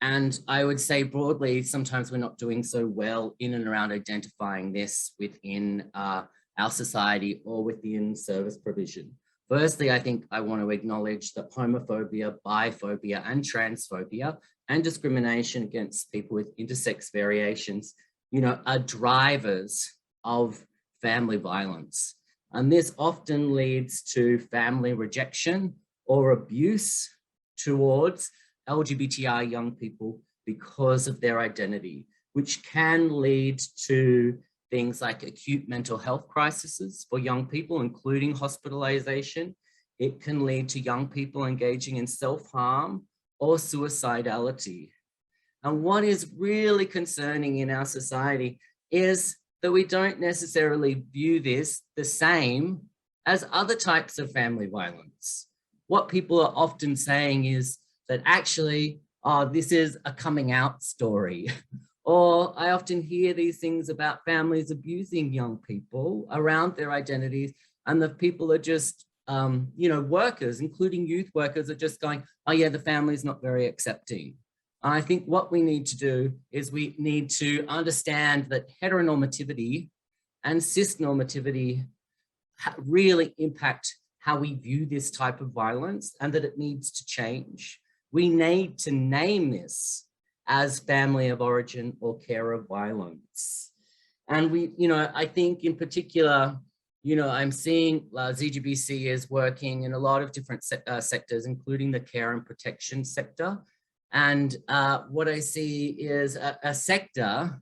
And I would say broadly, sometimes we're not doing so well in and around identifying this within our society or within service provision. Firstly, I think I want to acknowledge that homophobia, biphobia, and transphobia and discrimination against people with intersex variations, you know, are drivers of family violence. And this often leads to family rejection or abuse towards LGBTI young people because of their identity, which can lead to things like acute mental health crises for young people, including hospitalization. It can lead to young people engaging in self-harm or suicidality. And what is really concerning in our society is that we don't necessarily view this the same as other types of family violence. What people are often saying is that actually, oh, this is a coming out story. Or I often hear these things about families abusing young people around their identities, and the people are just, you know, workers, including youth workers, are just going, oh yeah, the family's not very accepting. I think what we need to do is we need to understand that heteronormativity and cisnormativity really impact how we view this type of violence, and that it needs to change. We need to name this as family of origin or carer violence. And we, you know, I think in particular, you know, I'm seeing ZGBC is working in a lot of different sectors, including the care and protection sector. And what I see is a sector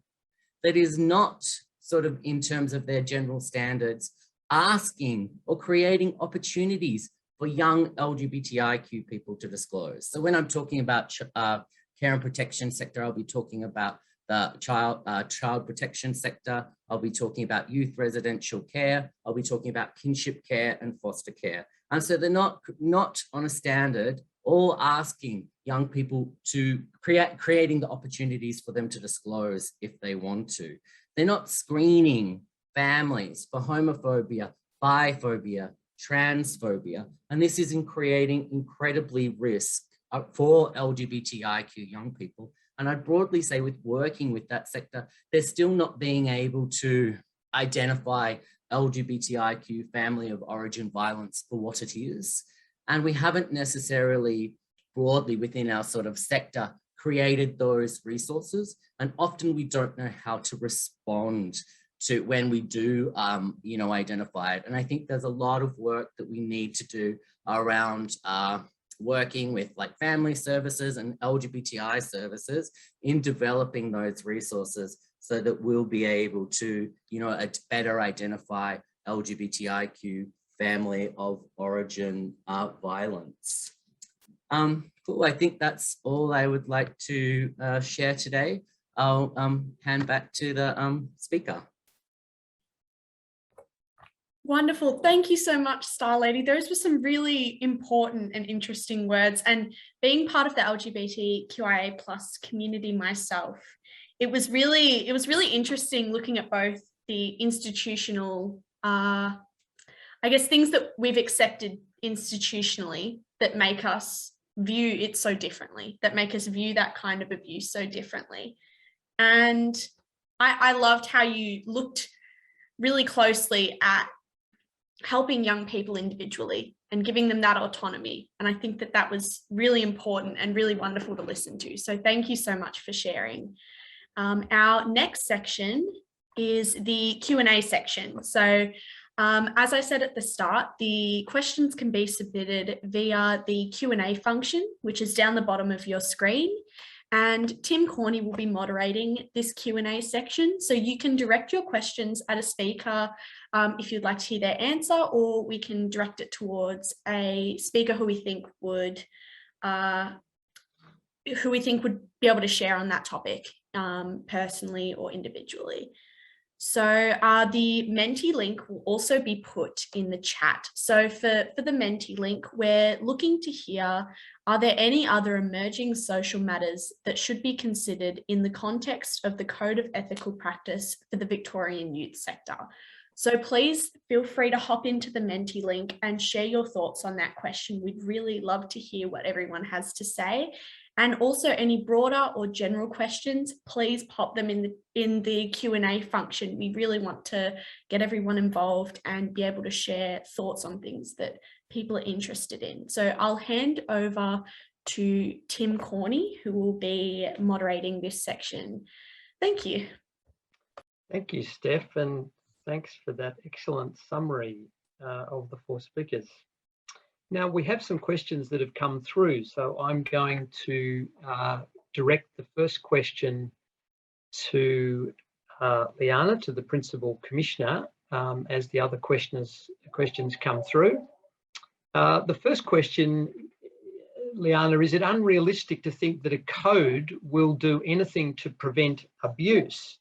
that is not sort of in terms of their general standards, asking or creating opportunities for young LGBTIQ people to disclose. So when I'm talking about care and protection sector, I'll be talking about the child protection sector. I'll be talking about youth residential care. I'll be talking about kinship care and foster care. And so they're not on a standard, all asking young people to creating the opportunities for them to disclose if they want to. They're not screening families for homophobia, biphobia, transphobia, and this is creating incredibly risk for LGBTIQ young people. And I'd broadly say with working with that sector, they're still not being able to identify LGBTIQ family of origin violence for what it is. And we haven't necessarily broadly within our sort of sector created those resources. And often we don't know how to respond to when we do, you know, identify it. And I think there's a lot of work that we need to do around working with like family services and LGBTI services in developing those resources so that we'll be able to, you know, better identify LGBTIQ family of origin violence. Cool, I think that's all I would like to share today. I'll hand back to the speaker. Wonderful. Thank you so much, Starlady. Those were some really important and interesting words. And being part of the LGBTQIA+ community myself, it was really interesting looking at both the institutional, I guess, things that we've accepted institutionally that make us view it so differently, that make us view that kind of abuse so differently. And I loved how you looked really closely at helping young people individually and giving them that autonomy. And I think that that was really important and really wonderful to listen to. So thank you so much for sharing. Our next section is the Q&A section. So as I said at the start, the questions can be submitted via the Q&A function, which is down the bottom of your screen. And Tim Corney will be moderating this Q&A section. So you can direct your questions at a speaker if you'd like to hear their answer, or we can direct it towards a speaker who we think would be able to share on that topic personally or individually. So the Menti link will also be put in the chat. So for the Menti link, we're looking to hear, are there any other emerging social matters that should be considered in the context of the Code of Ethical Practice for the Victorian youth sector? So please feel free to hop into the Menti link and share your thoughts on that question. We'd really love to hear what everyone has to say. And also any broader or general questions, please pop them in the Q&A function. We really want to get everyone involved and be able to share thoughts on things that people are interested in. So I'll hand over to Tim Corney, who will be moderating this section. Thank you. Thank you, Steph, and thanks for that excellent summary of the 4 speakers. Now, we have some questions that have come through, so I'm going to direct the first question to Liana, to the Principal Commissioner, as the other questions come through. The first question, Liana, is it unrealistic to think that a code will do anything to prevent abuse?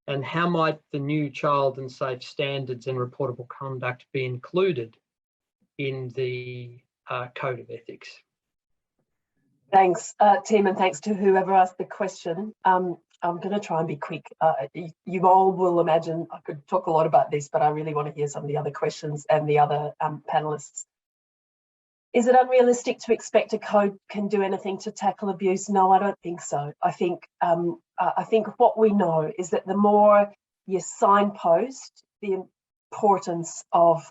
And how might the new child and safe standards and reportable conduct be included in the Code of Ethics? Thanks, Tim, and thanks to whoever asked the question. I'm going to try and be quick. You all will imagine I could talk a lot about this, but I really want to hear some of the other questions and the other panelists. Is it unrealistic to expect a code can do anything to tackle abuse? No, I don't think so. I think what we know is that the more you signpost the importance of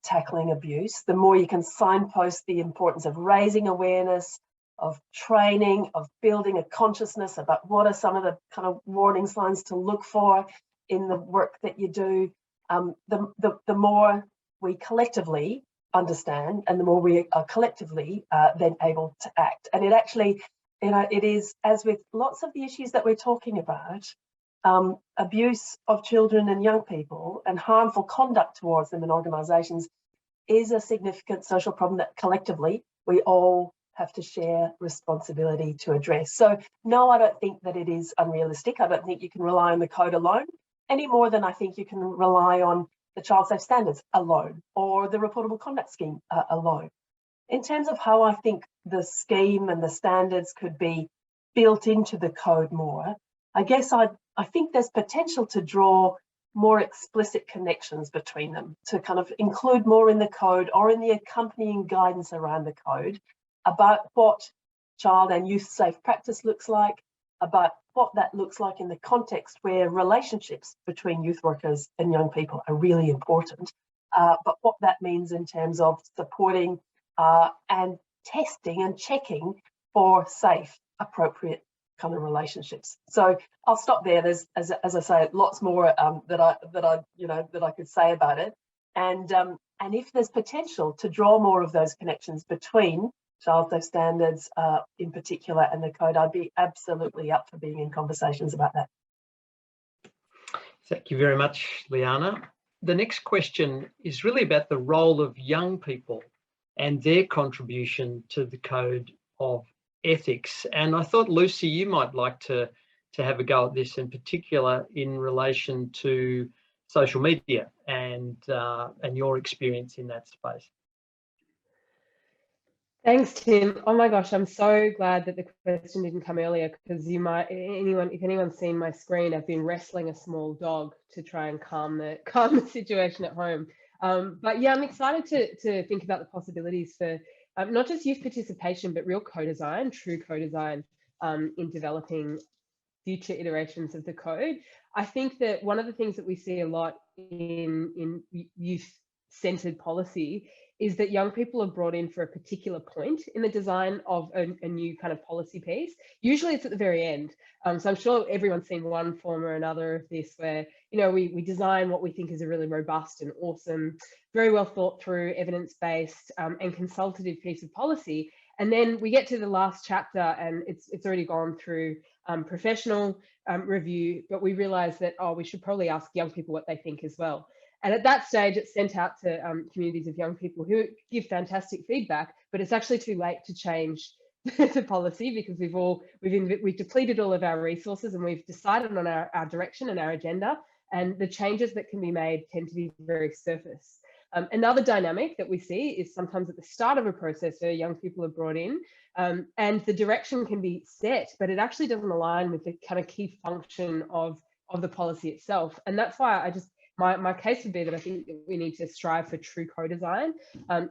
tackling abuse, the more you can signpost the importance of raising awareness, of training, of building a consciousness about what are some of the kind of warning signs to look for in the work that you do, the more we collectively understand and the more we are collectively then able to act. And it actually, it is, as with lots of the issues that we're talking about, abuse of children and young people and harmful conduct towards them in organisations is a significant social problem that collectively we all have to share responsibility to address. So no, I don't think that it is unrealistic. I don't think you can rely on the code alone any more than I think you can rely on the child safe standards alone or the reportable conduct scheme alone. In terms of how I think the scheme and the standards could be built into the code more, I guess I think there's potential to draw more explicit connections between them, to kind of include more in the code or in the accompanying guidance around the code about what child and youth safe practice looks like, about what that looks like in the context where relationships between youth workers and young people are really important, but what that means in terms of supporting and testing and checking for safe, appropriate kind of relationships. So I'll stop there. There's, as I say, lots more that I could say about it. And if there's potential to draw more of those connections between child safe standards in particular and the code, I'd be absolutely up for being in conversations about that. Thank you very much, Liana. The next question is really about the role of young people and their contribution to the Code of Ethics. And I thought, Lucy, you might like to have a go at this, in particular in relation to social media and your experience in that space. Thanks, Tim. Oh my gosh, I'm so glad that the question didn't come earlier, because if anyone's seen my screen, I've been wrestling a small dog to try and calm the situation at home. But yeah, I'm excited to think about the possibilities for not just youth participation, but real co-design, true co-design in developing future iterations of the code. I think that one of the things that we see a lot in youth-centered policy is that young people are brought in for a particular point in the design of a new kind of policy piece. Usually it's at the very end. So I'm sure everyone's seen one form or another of this where, you know, we design what we think is a really robust and awesome, very well thought through, evidence-based and consultative piece of policy. And then we get to the last chapter and it's already gone through professional review, but we realize that, oh, we should probably ask young people what they think as well. And at that stage, it's sent out to communities of young people who give fantastic feedback, but it's actually too late to change the policy because we've depleted all of our resources and we've decided on our direction and our agenda, and the changes that can be made tend to be very surface. Another dynamic that we see is sometimes at the start of a process where young people are brought in and the direction can be set, but it actually doesn't align with the kind of key function of the policy itself. And that's why my case would be that I think that we need to strive for true co-design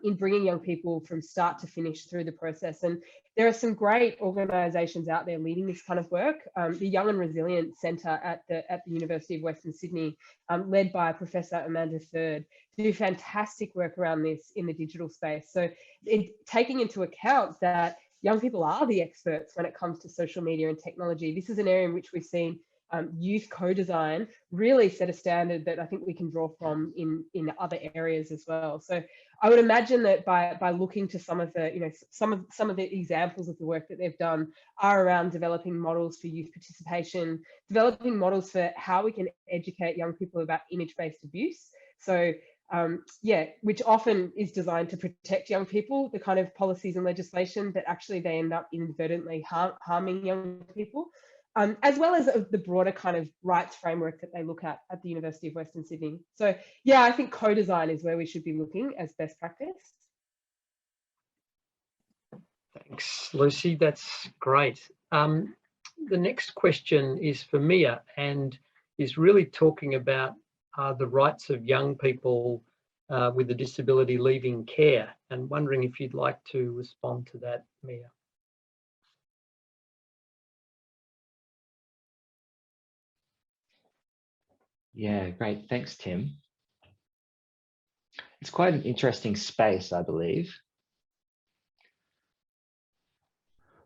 in bringing young people from start to finish through the process. And there are some great organisations out there leading this kind of work. The Young and Resilient Centre at the University of Western Sydney, led by Professor Amanda Third, do fantastic work around this in the digital space. So taking into account that young people are the experts when it comes to social media and technology, this is an area in which we've seen youth co-design really set a standard that I think we can draw from in other areas as well. So I would imagine that by looking to some of the, you know, some of the examples of the work that they've done are around developing models for youth participation, developing models for how we can educate young people about image-based abuse. So yeah, which often is designed to protect young people, the kind of policies and legislation, but actually they end up inadvertently harming young people. As well as the broader kind of rights framework that they look at the University of Western Sydney. So yeah, I think co-design is where we should be looking as best practice. Thanks, Lucy. That's great. The next question is for Mija and is really talking about the rights of young people with a disability leaving care, and wondering if you'd like to respond to that, Mija. Yeah, great. Thanks, Tim. It's quite an interesting space, I believe.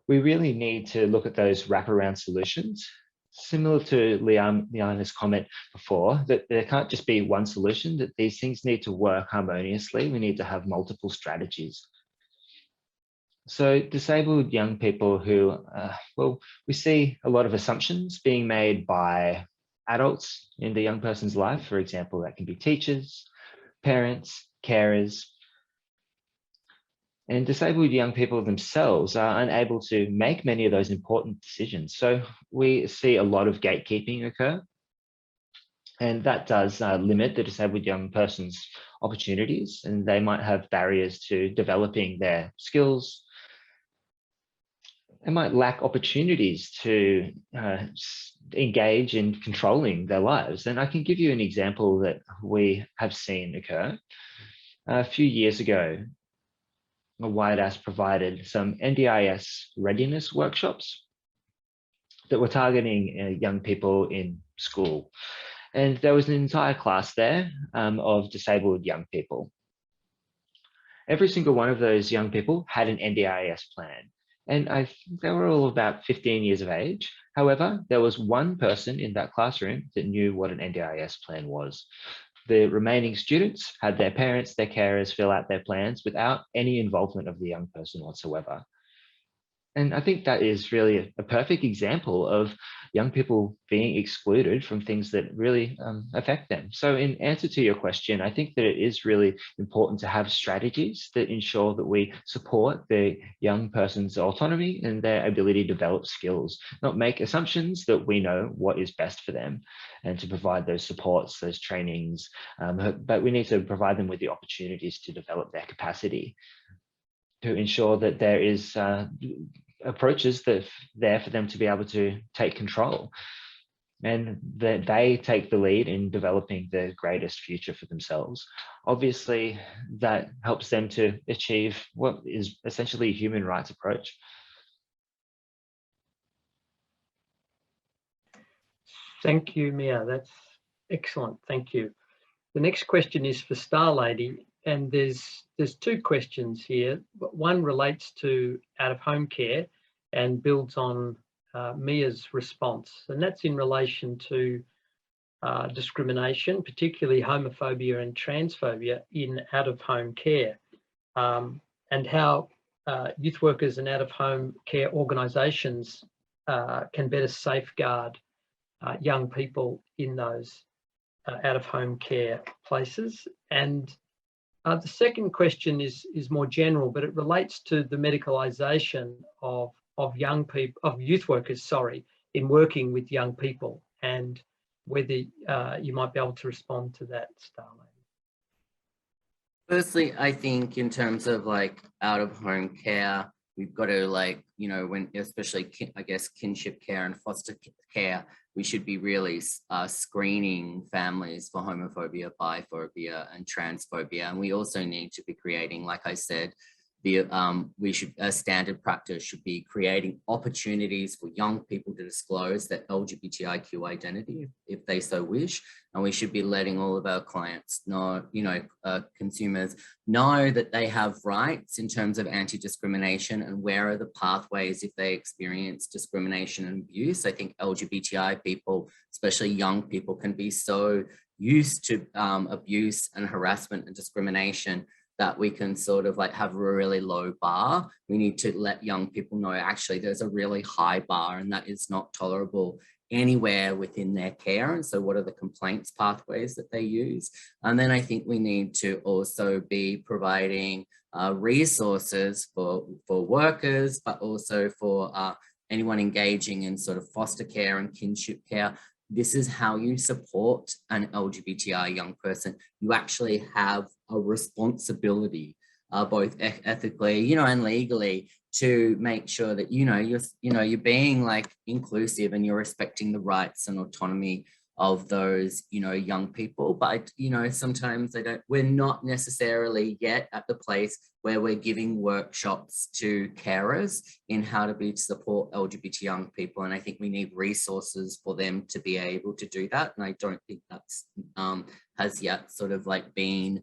We really need to look at those wraparound solutions, similar to Liana's comment before, that there can't just be one solution, that these things need to work harmoniously. We need to have multiple strategies. So disabled young people who, well, we see a lot of assumptions being made by adults in the young person's life. For example, that can be teachers, parents, carers. And disabled young people themselves are unable to make many of those important decisions. So we see a lot of gatekeeping occur. And that does limit the disabled young person's opportunities, and they might have barriers to developing their skills. They might lack opportunities to engage in controlling their lives. And I can give you an example that we have seen occur. A few years ago, YACVic provided some NDIS readiness workshops that were targeting young people in school. And there was an entire class there of disabled young people. Every single one of those young people had an NDIS plan. And they were all about 15 years of age. However, there was one person in that classroom that knew what an NDIS plan was. The remaining students had their parents, their carers fill out their plans without any involvement of the young person whatsoever. And I think that is really a perfect example of young people being excluded from things that really affect them. So in answer to your question, I think that it is really important to have strategies that ensure that we support the young person's autonomy and their ability to develop skills, not make assumptions that we know what is best for them, and to provide those supports, those trainings, but we need to provide them with the opportunities to develop their capacity, to ensure that there is approaches that are there for them to be able to take control, and that they take the lead in developing the greatest future for themselves. Obviously, that helps them to achieve what is essentially a human rights approach. Thank you, Mia. That's excellent. Thank you. The next question is for Starlady, and there's two questions here. One relates to out-of-home care and builds on Mia's response, and that's in relation to discrimination, particularly homophobia and transphobia in out-of-home care, and how youth workers and out-of-home care organisations can better safeguard young people in those out-of-home care places. And the second question is more general, but it relates to the medicalisation of young people, of youth workers, sorry, in working with young people, and whether you might be able to respond to that, Starlady. Firstly, I think in terms of like out-of-home care, we've got to, like, you know, when especially I guess kinship care and foster care, we should be really screening families for homophobia, biphobia and transphobia. And we also need to be creating, like I said, a standard practice should be creating opportunities for young people to disclose their LGBTIQ identity if they so wish. And we should be letting all of our clients know, you know, consumers know that they have rights in terms of anti-discrimination and where are the pathways if they experience discrimination and abuse. I think LGBTI people, especially young people, can be so used to abuse and harassment and discrimination that we can sort of like have a really low bar. We need to let young people know actually there's a really high bar and that is not tolerable anywhere within their care. And so what are the complaints pathways that they use? And then I think we need to also be providing resources for workers, but also for anyone engaging in sort of foster care and kinship care. This is how you support an LGBTI young person. You actually have a responsibility, both ethically, you know, and legally, to make sure that you're being like inclusive and you're respecting the rights and autonomy of those, you know, young people. But, you know, sometimes we're not necessarily yet at the place where we're giving workshops to carers in how to support LGBT young people. And I think we need resources for them to be able to do that. And I don't think that's has yet sort of like been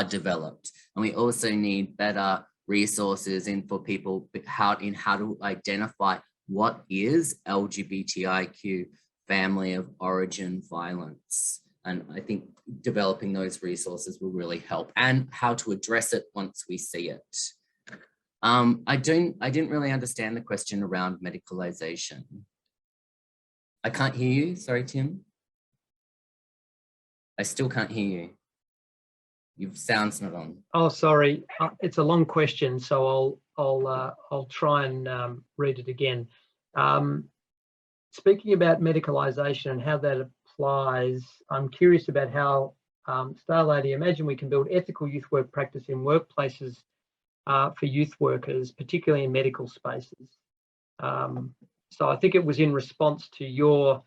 developed. And we also need better resources for people how to identify what is LGBTIQ family of origin violence. And I think developing those resources will really help, and how to address it once we see it. I didn't really understand the question around medicalization. I can't hear you. Sorry, Tim. I still can't hear you. Your sound's not on. Oh, sorry. It's a long question, so I'll try and read it again. Speaking about medicalisation and how that applies, I'm curious about how, Starlady, imagine we can build ethical youth work practice in workplaces for youth workers, particularly in medical spaces. So I think it was in response to your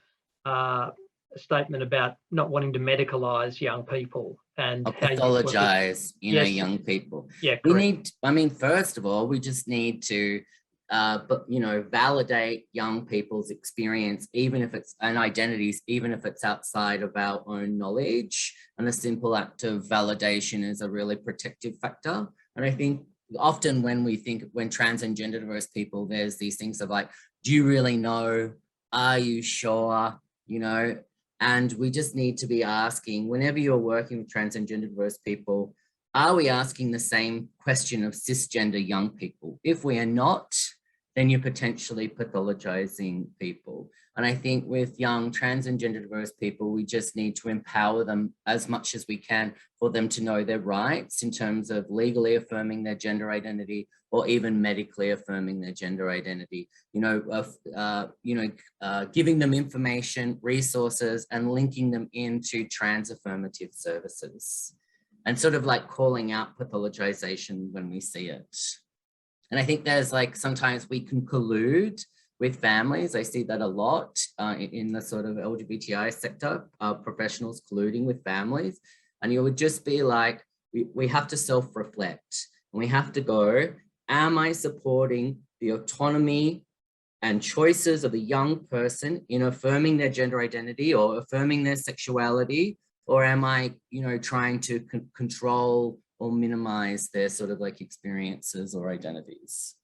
statement about not wanting to medicalise young people and pathologize, you know, young people. Yeah, correct. I mean, first of all, we just need to validate young people's experience, even if it's and identities, even if it's outside of our own knowledge. And the simple act of validation is a really protective factor. And I think often when trans and gender diverse people, there's these things of like, do you really know? Are you sure? You know, and we just need to be asking, whenever you're working with trans and gender diverse people, are we asking the same question of cisgender young people? If we are not, then you're potentially pathologizing people. And I think with young trans and gender diverse people, we just need to empower them as much as we can for them to know their rights in terms of legally affirming their gender identity or even medically affirming their gender identity. Giving them information, resources, and linking them into trans affirmative services. And sort of like calling out pathologization when we see it. And I think there's like, sometimes we can collude with families. I see that a lot in the sort of LGBTI sector, professionals colluding with families. And you would just be like, we have to self-reflect. And we have to go, am I supporting the autonomy and choices of a young person in affirming their gender identity or affirming their sexuality? Or am I, trying to control or minimize their sort of like experiences or identities?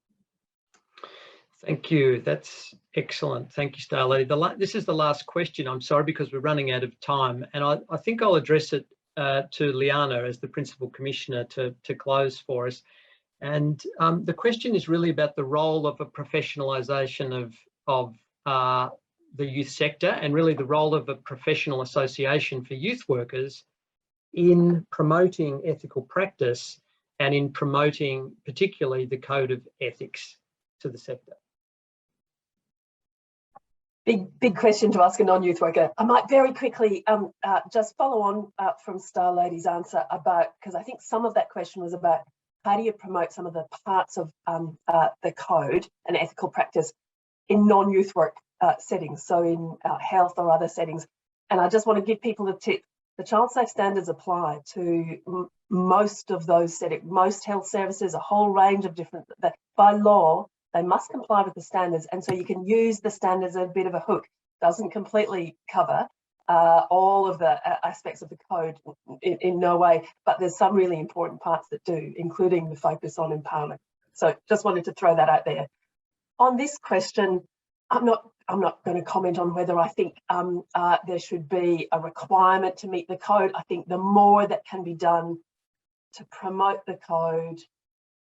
Thank you. That's excellent. Thank you, Starlady. This is the last question. I'm sorry, because we're running out of time. And I think I'll address it to Liana as the Principal Commissioner to close for us. And the question is really about the role of a professionalisation of the youth sector, and really the role of a professional association for youth workers in promoting ethical practice and in promoting particularly the code of ethics to the sector. Big question to ask a non-youth worker. I might very quickly just follow on from Starlady's answer about, because I think some of that question was about how do you promote some of the parts of the code and ethical practice in non-youth work settings, so in health or other settings. And I just want to give people a tip. The child safe standards apply to most of those settings, most health services, a whole range of different, by law, they must comply with the standards. And so you can use the standards as a bit of a hook. Doesn't completely cover all of the aspects of the code in no way, but there's some really important parts that do, including the focus on empowerment. So just wanted to throw that out there. On this question, I'm not going to comment on whether I think there should be a requirement to meet the code. I think the more that can be done to promote the code,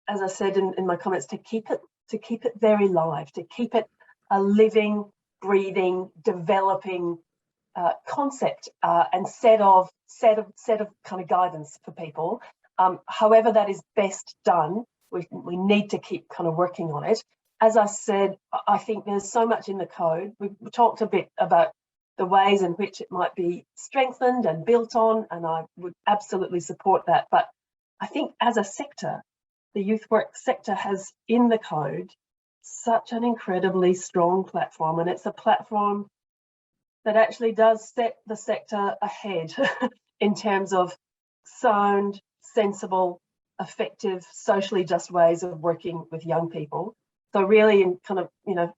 as I said in my comments, to keep it very live, to keep it a living, breathing, developing concept and set of kind of guidance for people. However that is best done, we need to keep kind of working on it. As I said, I think there's so much in the code. We've talked a bit about the ways in which it might be strengthened and built on, and I would absolutely support that. But I think as a sector, the youth work sector has in the code such an incredibly strong platform, and it's a platform that actually does set the sector ahead in terms of sound, sensible, effective, socially just ways of working with young people. So really, in kind of,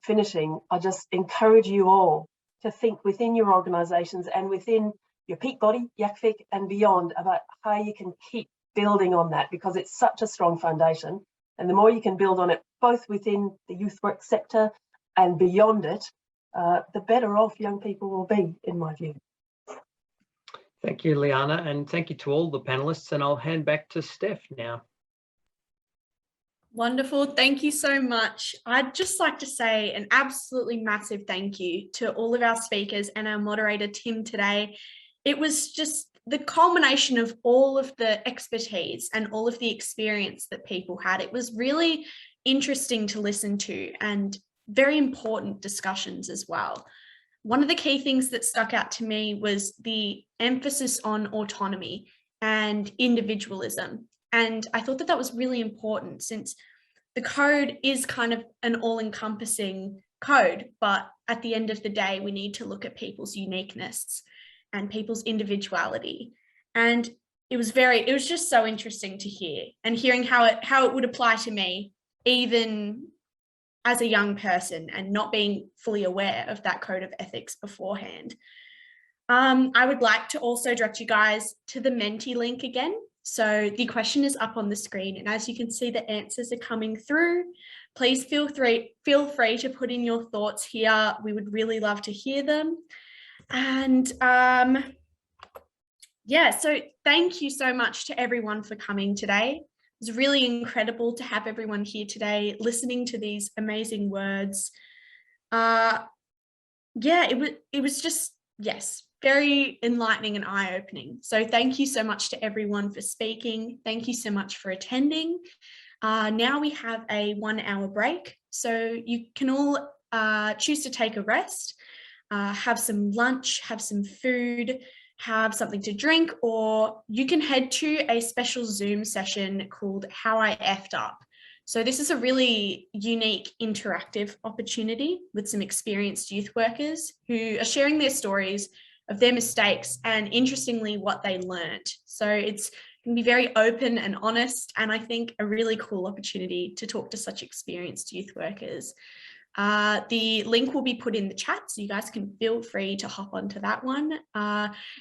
finishing, I just encourage you all to think within your organisations and within your peak body, YACVic, and beyond about how you can keep building on that, because it's such a strong foundation. And the more you can build on it, both within the youth work sector and beyond it, the better off young people will be, in my view. Thank you, Liana, and thank you to all the panellists. And I'll hand back to Steph now. Wonderful. Thank you so much. I'd just like to say an absolutely massive thank you to all of our speakers and our moderator, Tim, today. It was just the culmination of all of the expertise and all of the experience that people had. It was really interesting to listen to and very important discussions as well. One of the key things that stuck out to me was the emphasis on autonomy and individualism. And I thought that that was really important, since the code is kind of an all-encompassing code, but at the end of the day, we need to look at people's uniqueness and people's individuality. And it was just so interesting to hear, and hearing how it would apply to me, even as a young person and not being fully aware of that code of ethics beforehand. I would like to also direct you guys to the Menti link again. So the question is up on the screen, and as you can see, the answers are coming through. Please feel free to put in your thoughts here. We would really love to hear them. And yeah, so thank you so much to everyone for coming today. It was really incredible to have everyone here today listening to these amazing words. Yeah, it was just, yes, very enlightening and eye-opening. So thank you so much to everyone for speaking. Thank you so much for attending. Now we have a 1 hour break. So you can all choose to take a rest, have some lunch, have some food, have something to drink, or you can head to a special Zoom session called How I Effed Up. So this is a really unique interactive opportunity with some experienced youth workers who are sharing their stories of their mistakes and, interestingly, what they learned. So it's going to be very open and honest, and I think a really cool opportunity to talk to such experienced youth workers. The link will be put in the chat, so you guys can feel free to hop onto that one.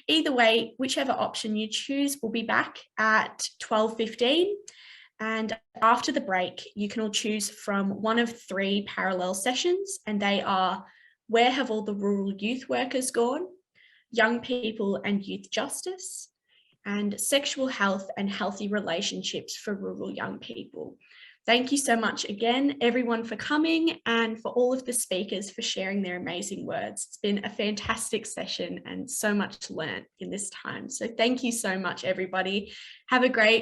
Either way, whichever option you choose, we'll be back at 12:15. And after the break, you can all choose from one of 3 parallel sessions, and they are Where Have All the Rural Youth Workers Gone?, Young People and Youth Justice, and Sexual Health and Healthy Relationships for Rural Young People. Thank you so much again, everyone, for coming, and for all of the speakers for sharing their amazing words. It's been a fantastic session and so much to learn in this time. So thank you so much, everybody. Have a great